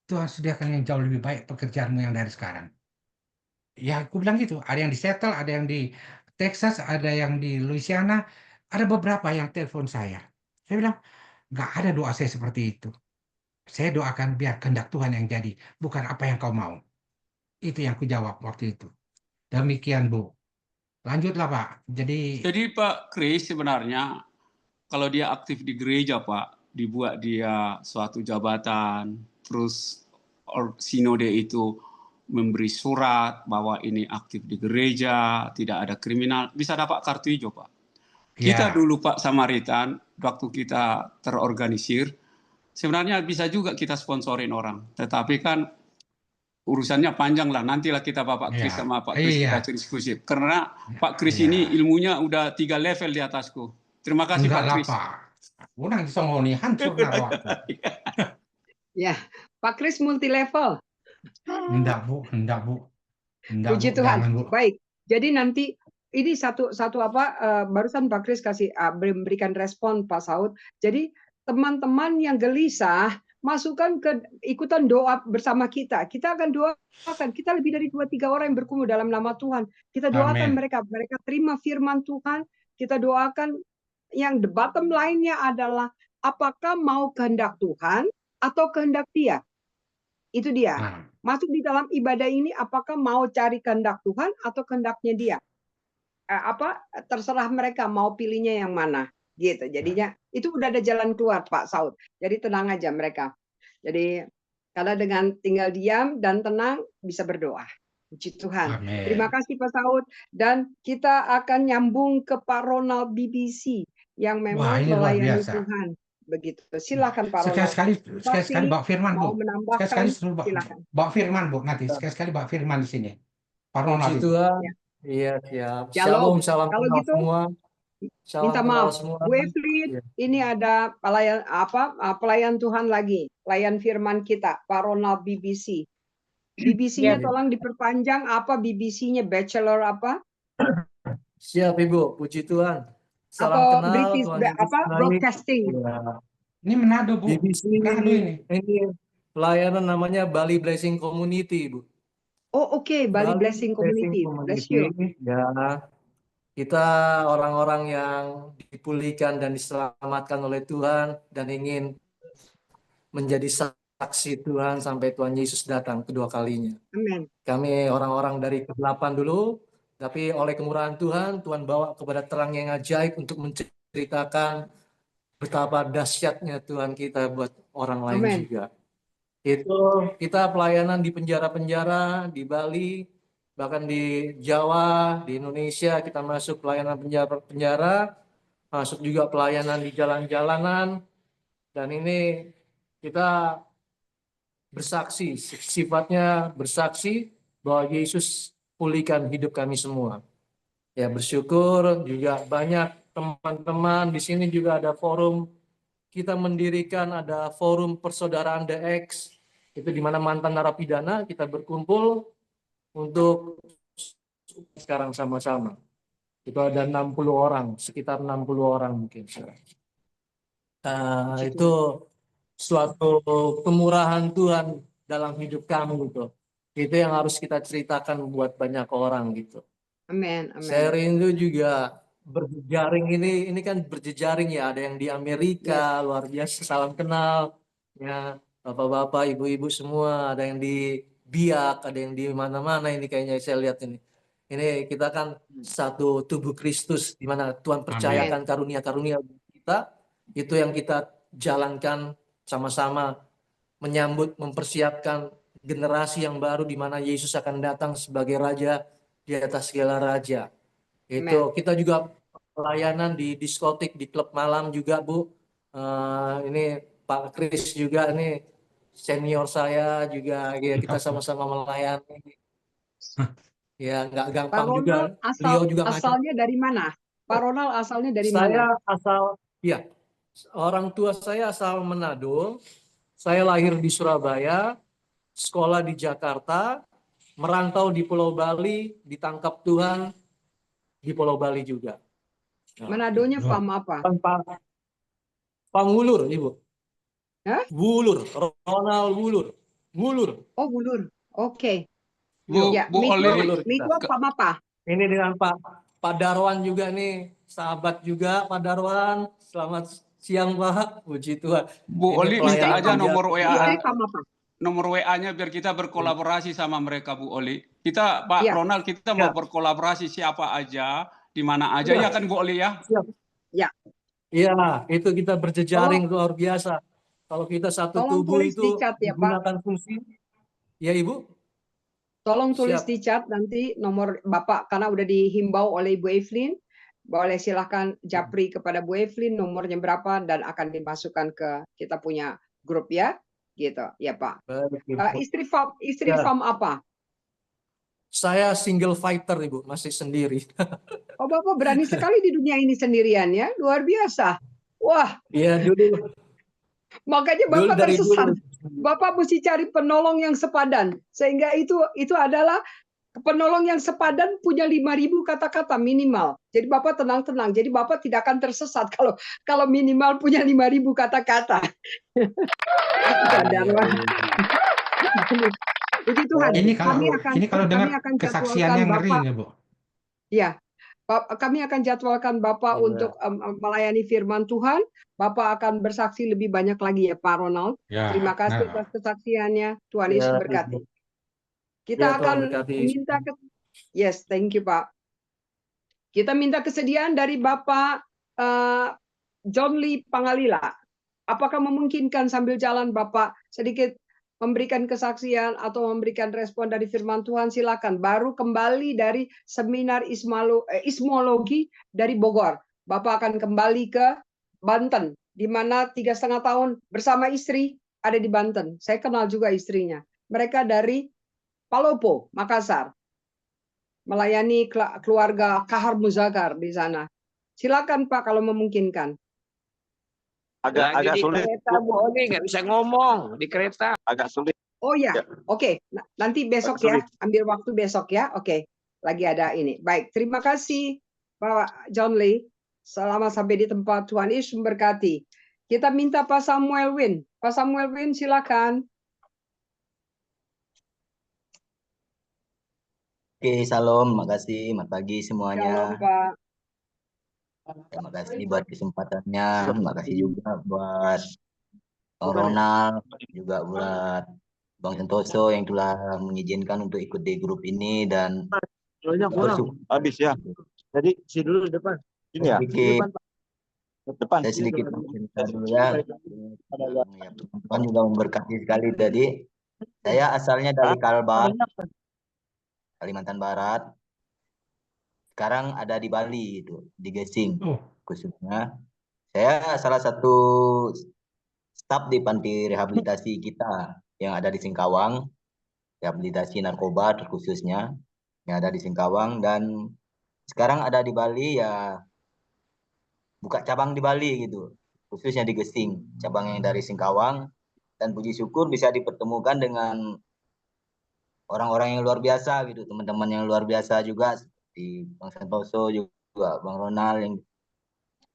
Tuhan sediakan yang jauh lebih baik pekerjaanmu yang dari sekarang. Ya aku bilang gitu, ada yang di Seattle, ada yang di Texas, ada yang di Louisiana, ada beberapa yang telepon saya. Saya bilang, nggak ada doa saya seperti itu. Saya doakan biar kehendak Tuhan yang jadi, bukan apa yang kau mau. Itu yang kujawab waktu itu. Demikian, Bu. Lanjutlah, Pak. Jadi Pak Kris sebenarnya kalau dia aktif di gereja, Pak, dibuat dia suatu jabatan, terus sinode itu memberi surat bahwa ini aktif di gereja, tidak ada kriminal, bisa dapat kartu hijau, Pak. Kita dulu, Pak Samaritan, waktu kita terorganisir, sebenarnya bisa juga kita sponsorin orang, tetapi kan urusannya panjang lah, nantilah kita Bapak Kris sama Pak Kris kita diskusi. Karena Pak Kris ini ilmunya udah 3 level di atasku. Terima kasih Pak Kris. Udah bisa mau nih hancur naruh aku. Ya, Pak Kris multi level. Enggak Bu. Puji Tuhan. Bu. Baik. Jadi nanti ini satu barusan Pak Kris kasih memberikan respon Pak Saud. Jadi teman-teman yang gelisah masukkan ke ikutan doa bersama kita. Kita akan doakan. Kita lebih dari 2-3 orang yang berkumpul dalam nama Tuhan. Kita doakan mereka terima firman Tuhan. Kita doakan yang the bottom line-nya adalah apakah mau kehendak Tuhan atau kehendak dia. Itu dia. Masuk di dalam ibadah ini apakah mau cari kehendak Tuhan atau kehendaknya dia. Terserah mereka mau pilihnya yang mana. Gitu. Jadinya itu udah ada jalan keluar Pak Saud. Jadi tenang aja mereka. Jadi karena dengan tinggal diam dan tenang bisa berdoa. Puji Tuhan. Amen. Terima kasih Pak Saud. Dan kita akan nyambung ke Pak Ronald BBC yang memang melayani Tuhan. begitu. Silakan Pak Ronald. Sekali-sekali Mbak Firman, mau Bu. menambahkan, Sekali-sekali suruh silakan. Mbak Firman, Bu, nanti. Sekali-sekali Mbak Firman di sini. Pak Ronald. Puji Tuhan. Iya, siap. Shalom. Salam Kalau kenal gitu, semua. Salam minta kenal maaf, semua. Bu Evelyn, Iya. ini ada pelayan Tuhan lagi, pelayan firman kita, Pak Ronald BBC. BBC-nya Iya. tolong diperpanjang, apa BBC-nya, bachelor apa? Siap Ibu, puji Tuhan. Salam Atau kenal British Tuhan Yesus baik. broadcasting? Iya. Ini Manado, Bu. BBC Manado ini. pelayanan namanya Bali Blessing Community, Bu. Oh oke, Bali Blessing Community. Bless you. Ya, kita orang-orang yang dipulihkan dan diselamatkan oleh Tuhan dan ingin menjadi saksi Tuhan sampai Tuhan Yesus datang kedua kalinya. Amin. Kami orang-orang dari ke-8 dulu, tapi oleh kemurahan Tuhan, Tuhan bawa kepada terang yang ajaib untuk menceritakan betapa dahsyatnya Tuhan kita buat orang lain Amen. juga. Itu kita pelayanan di penjara-penjara di Bali, bahkan di Jawa, di Indonesia kita masuk pelayanan penjara-penjara, masuk juga pelayanan di jalan-jalanan, dan ini kita bersaksi, sifatnya bersaksi bahwa Yesus pulihkan hidup kami semua. Ya, bersyukur juga banyak teman-teman di sini juga ada forum, kita mendirikan ada forum persaudaraan DX, itu di mana mantan narapidana kita berkumpul untuk sekarang sama-sama. Itu ada 60 orang, sekitar 60 orang mungkin. Itu suatu kemurahan Tuhan dalam hidup kamu gitu. Itu yang harus kita ceritakan buat banyak orang gitu. Amin. Saya rindu juga berjejaring ini kan berjejaring ya, ada yang di Amerika, luar biasa, salam kenal ya, bapak-bapak, ibu-ibu semua, ada yang di Biak, ada yang di mana-mana ini kayaknya saya lihat ini. Ini kita kan satu tubuh Kristus di mana Tuhan percayakan karunia-karunia kita, itu yang kita jalankan sama-sama menyambut, mempersiapkan generasi yang baru di mana Yesus akan datang sebagai raja di atas segala raja. Itu kita juga pelayanan di diskotik, di klub malam juga, Bu. Ini Pak Kris juga ini senior saya juga ya, kita sama-sama melayani. Ya, nggak gampang Pak juga. Ronald Beliau juga asalnya dari mana? Pak Ronald asalnya dari mana? Saya asal, ya, orang tua saya asal Manado. Saya lahir di Surabaya, sekolah di Jakarta, merantau di Pulau Bali, ditangkap Tuhan di Pulau Bali juga. Manadonya pam apa? Pangulur, Ibu. Hah? Wulur, Ronald Wulur. Wulur. Oh, Wulur. Oke. Bu, Ya, Bu Oli. Miko pam apa? Ini dengan Pak Darwan juga nih, sahabat juga Pak Darwan. Selamat siang Pak, puji Tuhan. Bu Oli minta aja nomor WA-nya biar kita berkolaborasi sama mereka, Bu Oli. Kita Pak Ronald, kita mau berkolaborasi siapa aja, di mana aja ya kan Bu Oli ya? Ya. Iya, itu kita berjejaring luar biasa. Kalau kita satu tubuh itu menggunakan fungsi. Ya Ibu. Tolong tulis di chat nanti nomor Bapak, karena udah dihimbau oleh Ibu Evelyn. Boleh silahkan japri kepada Bu Evelyn nomornya berapa dan akan dimasukkan ke kita punya grup ya. Gitu ya Pak. Istri farm apa? Saya single fighter Ibu, masih sendiri. Oh Bapak berani sekali di dunia ini sendirian ya, luar biasa. Wah. Iya dulu. Makanya Bapak tersesat. Bapak mesti cari penolong yang sepadan, sehingga itu adalah penolong yang sepadan punya 5.000 kata-kata minimal. Jadi Bapak tenang-tenang. Jadi Bapak tidak akan tersesat kalau minimal punya 5.000 kata-kata. Puji Tuhan. Ini kalau dengar kesaksiannya ngeri ya, Bu. Ya. Kami akan jadwalkan Bapak untuk melayani firman Tuhan. Bapak akan bersaksi lebih banyak lagi ya Pak Ronald. Terima kasih atas kesaksiannya. Tuhan Yesus berkati. Kita akan minta thank you Pak. Kita minta kesediaan dari Bapak John Lee Pangalila. Apakah memungkinkan sambil jalan Bapak sedikit memberikan kesaksian atau memberikan respon dari firman Tuhan? Silakan. Baru kembali dari seminar ismologi dari Bogor. Bapak akan kembali ke Banten di mana 3,5 tahun bersama istri ada di Banten. Saya kenal juga istrinya. Mereka dari Palopo, Makassar. Melayani keluarga Kahar Muzagar di sana. Silakan Pak kalau memungkinkan. Agak sulit. Kereta Bu Oli nggak bisa ngomong di kereta. Agak sulit. Oh ya, Ya. oke. Nanti besok ya, ambil waktu besok ya. Oke, lagi ada ini. Baik, terima kasih Pak John Lee. Selamat sampai di tempat. Tuhan Yesus memberkati. Kita minta Pak Samuel Win. Pak Samuel Win, silakan. Oke, salam. Makasih. Selamat pagi semuanya. Shalom, Pak. Terima kasih buat kesempatannya. Terima kasih juga buat Bang Ronald, juga buat Bang Santoso yang telah mengizinkan untuk ikut di grup ini dan kurang. Habis ya. Jadi si dulu di depan. Ini ya. Depan. Saya sedikit cerita dulu ya. Tuhan juga memberkati sekali tadi. Saya asalnya dari Kalbar, Kalimantan Barat. Sekarang ada di Bali itu, di Gesing khususnya. Saya salah satu staf di panti rehabilitasi kita yang ada di Singkawang, rehabilitasi narkoba terkhususnya yang ada di Singkawang, dan sekarang ada di Bali ya, buka cabang di Bali gitu, khususnya di Gesing, cabang yang dari Singkawang, dan puji syukur bisa dipertemukan dengan orang-orang yang luar biasa gitu, teman-teman yang luar biasa juga seperti Bang Santoso juga, Bang Ronald yang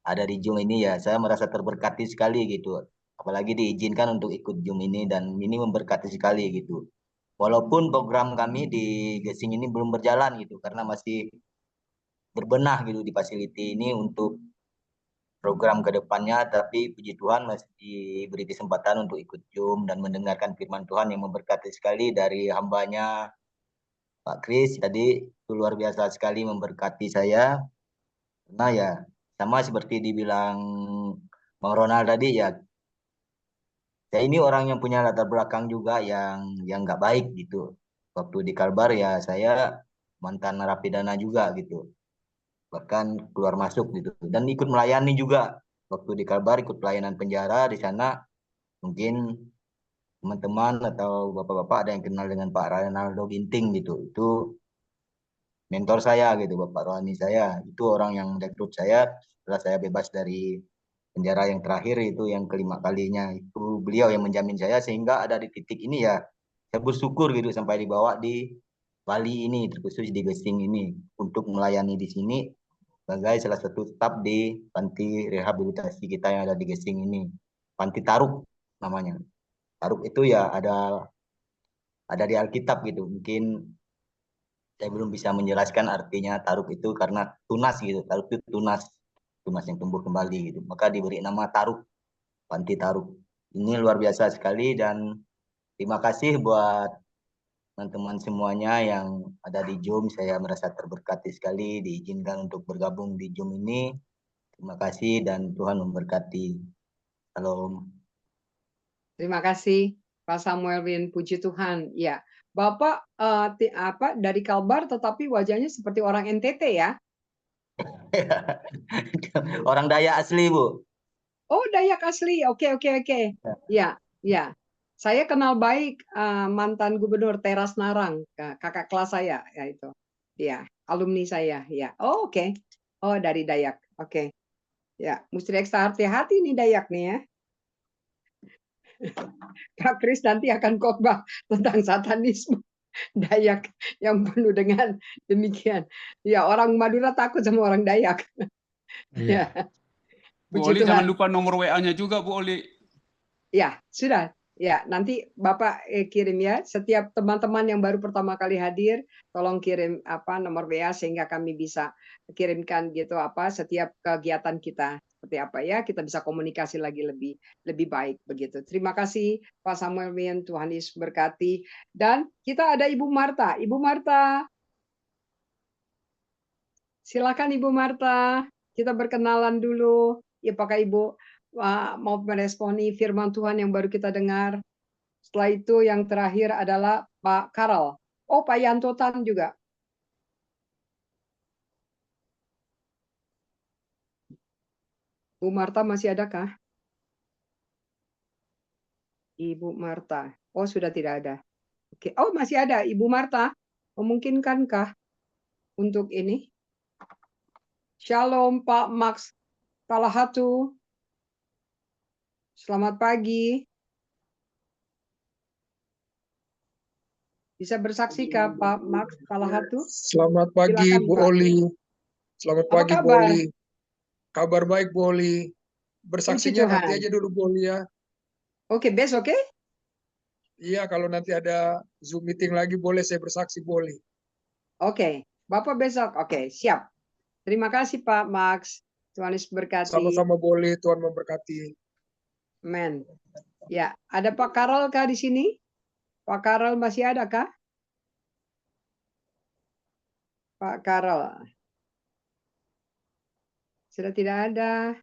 ada di Zoom ini ya, saya merasa terberkati sekali gitu. Apalagi diizinkan untuk ikut Zoom ini dan ini memberkati sekali gitu. Walaupun program kami di Gesing ini belum berjalan gitu karena masih berbenah gitu di facility ini untuk program ke depannya, tapi puji Tuhan masih diberi kesempatan untuk ikut Zoom dan mendengarkan firman Tuhan yang memberkati sekali dari hambanya Pak Kris tadi, itu luar biasa sekali memberkati saya. Karena ya sama seperti dibilang Bang Ronald tadi ya, saya ini orang yang punya latar belakang juga yang nggak baik gitu. Waktu di Kalbar ya saya mantan narapidana juga gitu, bahkan keluar masuk gitu, dan ikut melayani juga. Waktu di Kalbar ikut pelayanan penjara di sana. Mungkin teman-teman atau bapak-bapak ada yang kenal dengan Pak Ronaldo Ginting gitu. Itu mentor saya gitu, Bapak Rohani saya. Itu orang yang merekrut saya setelah saya bebas dari penjara yang terakhir itu yang kelima kalinya. Itu beliau yang menjamin saya sehingga ada di titik ini ya. Saya bersyukur gitu sampai dibawa di Bali ini, terkhusus di Gesing ini untuk melayani di sini sebagai salah satu staf di panti rehabilitasi kita yang ada di Gesing ini. Panti Taruk namanya. Taruk itu ya ada di Alkitab gitu. Mungkin saya belum bisa menjelaskan artinya Taruk itu karena tunas gitu. Taruk itu tunas yang tumbuh kembali gitu. Maka diberi nama Taruk, Panti Taruk. Ini luar biasa sekali dan terima kasih buat teman-teman semuanya yang ada di Zoom. Saya merasa terberkati sekali diizinkan untuk bergabung di Zoom ini. Terima kasih dan Tuhan memberkati. Salam. Terima kasih Pak Samuel Win, puji Tuhan. Ya, Bapak dari Kalbar tetapi wajahnya seperti orang NTT ya? Orang Dayak asli, Bu. Oh, Dayak asli. Oke. Ya. Saya kenal baik mantan Gubernur Teras Narang, kakak kelas saya ya itu. Ya, alumni saya ya. Oh, oke. Oh, dari Dayak. Oke. Ya, mesti ekstra hati-hati nih Dayak nih ya. Pak Kris nanti akan khotbah tentang satanisme Dayak yang penuh dengan demikian. Ya, orang Madura takut sama orang Dayak. Ya. Bu Oli jangan lupa nomor WA-nya juga, Bu Oli. Ya, sudah. Ya, nanti Bapak kirim ya. Setiap teman-teman yang baru pertama kali hadir, tolong kirim nomor WA sehingga kami bisa kirimkan gitu setiap kegiatan kita seperti apa ya, kita bisa komunikasi lagi lebih baik begitu. Terima kasih Pak Samuel Win, Tuhan Yesus berkati. Dan kita ada Ibu Marta. Ibu Marta. Silakan Ibu Marta. Kita berkenalan dulu. Ya, apakah Ibu mau meresponi firman Tuhan yang baru kita dengar? Setelah itu yang terakhir adalah Pak Karel. Oh, Pak Yanto Tan juga. Bu Marta masih adakah? Ibu Marta. Oh, sudah tidak ada. Oke. Oh, masih ada. Ibu Marta, memungkinkankah untuk ini? Shalom, Pak Max Talahatu. Selamat pagi. Bisa bersaksi kah Pak Max Talahatu? Selamat pagi Silakan, Bu Pak. Oli. Selamat Apa pagi Bu kabar? Oli. Kabar baik Bu Oli. Bersaksinya nanti Tuhan. aja dulu Bu Oli ya. Oke, besok oke? Iya, kalau nanti ada Zoom meeting lagi boleh saya bersaksi Bu Oli. Oke, Bapak besok. Oke, siap. Terima kasih Pak Max. Tuhan Yesus berkati. Sama-sama Bu Oli, Tuhan memberkati. Amen. Ya, ada Pak Karol kah di sini? Pak Karol masih ada kah? Pak Karol. Sudah tidak ada.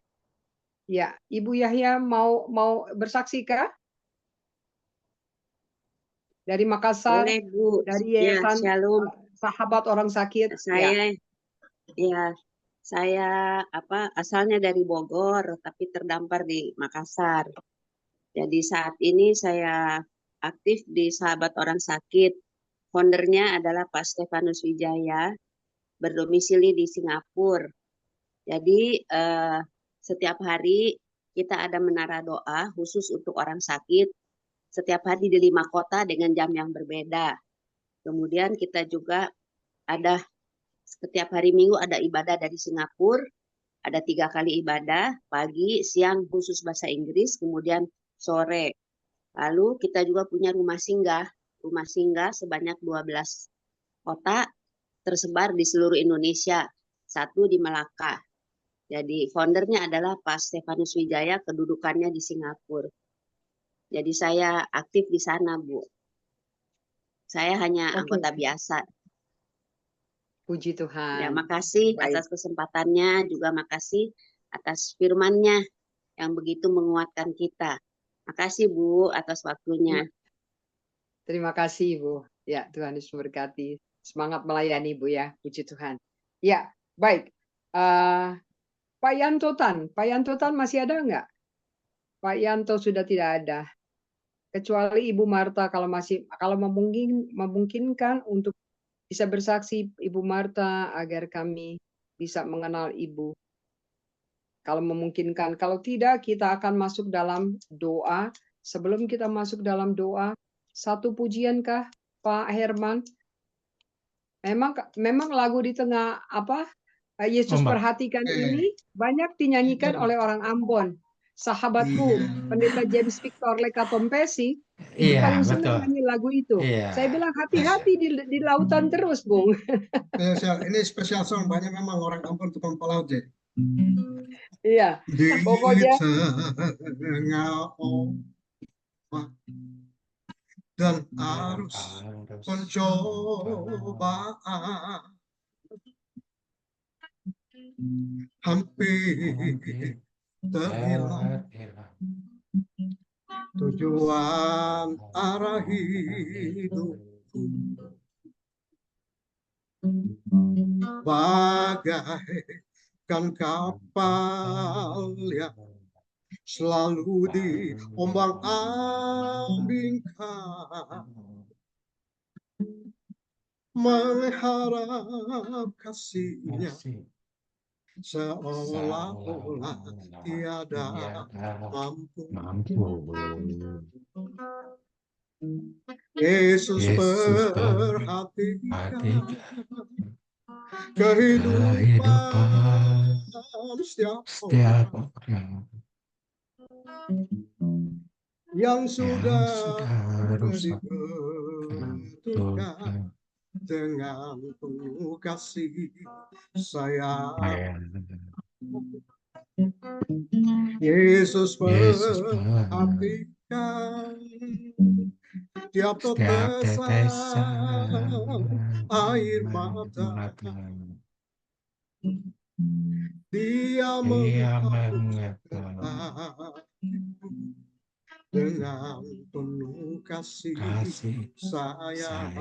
Ya, Ibu Yahya mau bersaksi kah? Dari Makassar, Boleh, Bu. dari Ya, Yayasan Shalom. Sahabat Orang Sakit. Saya saya asalnya dari Bogor tapi terdampar di Makassar. Jadi saat ini saya aktif di Sahabat Orang Sakit. Foundernya adalah Pak Stefanus Wijaya, berdomisili di Singapura. Jadi setiap hari kita ada menara doa khusus untuk orang sakit. Setiap hari di 5 kota dengan jam yang berbeda. Kemudian kita juga ada setiap hari Minggu ada ibadah dari Singapura. Ada 3 kali ibadah, pagi, siang khusus bahasa Inggris, kemudian sore. Lalu kita juga punya rumah singgah sebanyak 12 kota tersebar di seluruh Indonesia, 1 di Melaka. Jadi foundernya adalah Pak Stefanus Wijaya, kedudukannya di Singapura. Jadi saya aktif di sana, Bu. Saya hanya anggota biasa. Puji Tuhan. Ya, makasih atas kesempatannya, juga makasih atas firman-Nya yang begitu menguatkan kita. Makasih Bu atas waktunya. Terima kasih Bu. Ya, Tuhan Yesus memberkati. Semangat melayani Bu ya, puji Tuhan. Ya, baik. Pak Yanto Tan masih ada enggak? Pak Yanto sudah tidak ada. Kecuali Ibu Marta kalau memungkinkan untuk bisa bersaksi Ibu Marta agar kami bisa mengenal Ibu. Kalau memungkinkan, kalau tidak kita akan masuk dalam doa. Sebelum kita masuk dalam doa, satu pujiankah Pak Herman? Memang lagu di tengah Yesus perhatikan ini banyak dinyanyikan oleh orang Ambon. Sahabatku, Pendeta James Victor Lekatompesi, itu paling senang nyanyi lagu itu. Saya bilang hati-hati di lautan terus, Bung. Ini spesial song, banyak memang orang Ambon tukang pelaut ya. Iya, pokoknya tengah ombak dan arus pencobaan hampir terhilang tujuan arah hidupku, bagaikan kapal yang selalu diombang-ambingkan, mengharap kasih-Nya seolah-olah tiada mampu. Yesus perhatikan kehidupan setiap orang yang sudah dibentukkan dengan penuh kasih sayang. Yesus perhatikan tiap tetesan air mata. Dia mengangkat dengan penuh kasih sayang.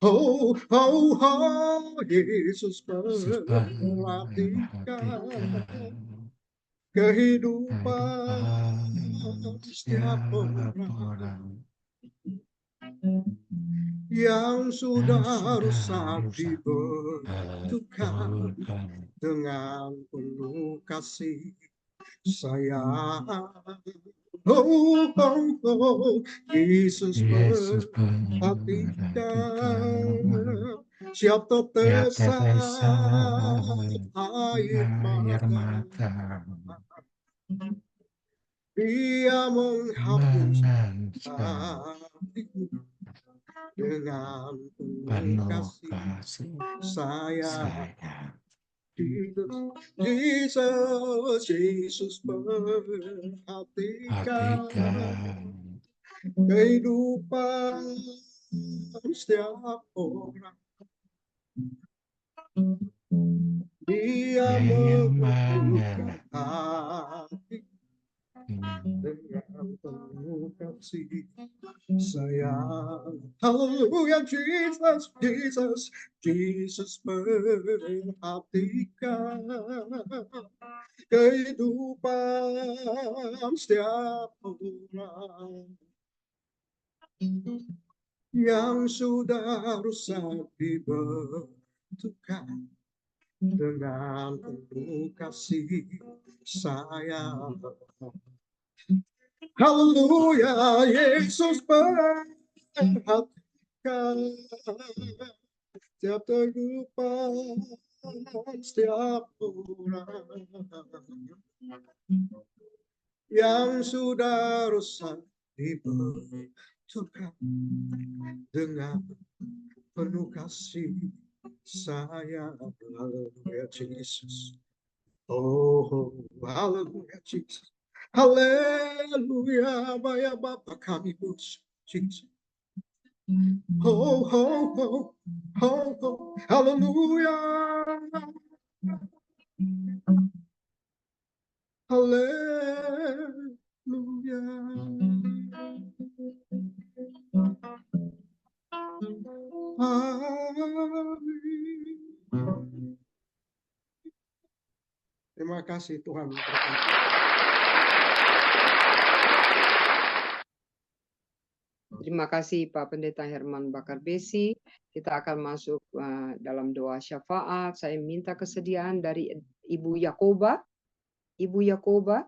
Oh, oh, oh, Yesus perhatikan kehidupan setiap orang yang sudah rusak dibentukkan dengan penuh kasih sayang. Oh, oh, oh, Yesus perhatikan siap tetesan air mata. Dia menghapuskan dengan penuh kasih sayang. Yesus perhatikan kehidupan setiap orang. Dia menentukan hati dengan penuh kasih sayang. Haleluya, Jesus perhatikan kehidupan setiap orang yang sudah rusak dibentukkan dengan penuh kasih sayang. Haleluya, Yesus perhatikan setiap kehidupan setiap orang yang sudah rusak dibentukkan dengan penuh kasih sayang. Haleluya, Jesus. Oh, haleluya, Jesus. Haleluya, Bapa Bapa kami puji Jesus. Oh, oh, oh, oh, oh, haleluya. Haleluya. Amin. Terima kasih Tuhan. Terima kasih Pak Pendeta Herman Bakar Besi. Kita akan masuk dalam doa syafaat. Saya minta kesediaan dari Ibu Yakoba. Ibu Yakoba,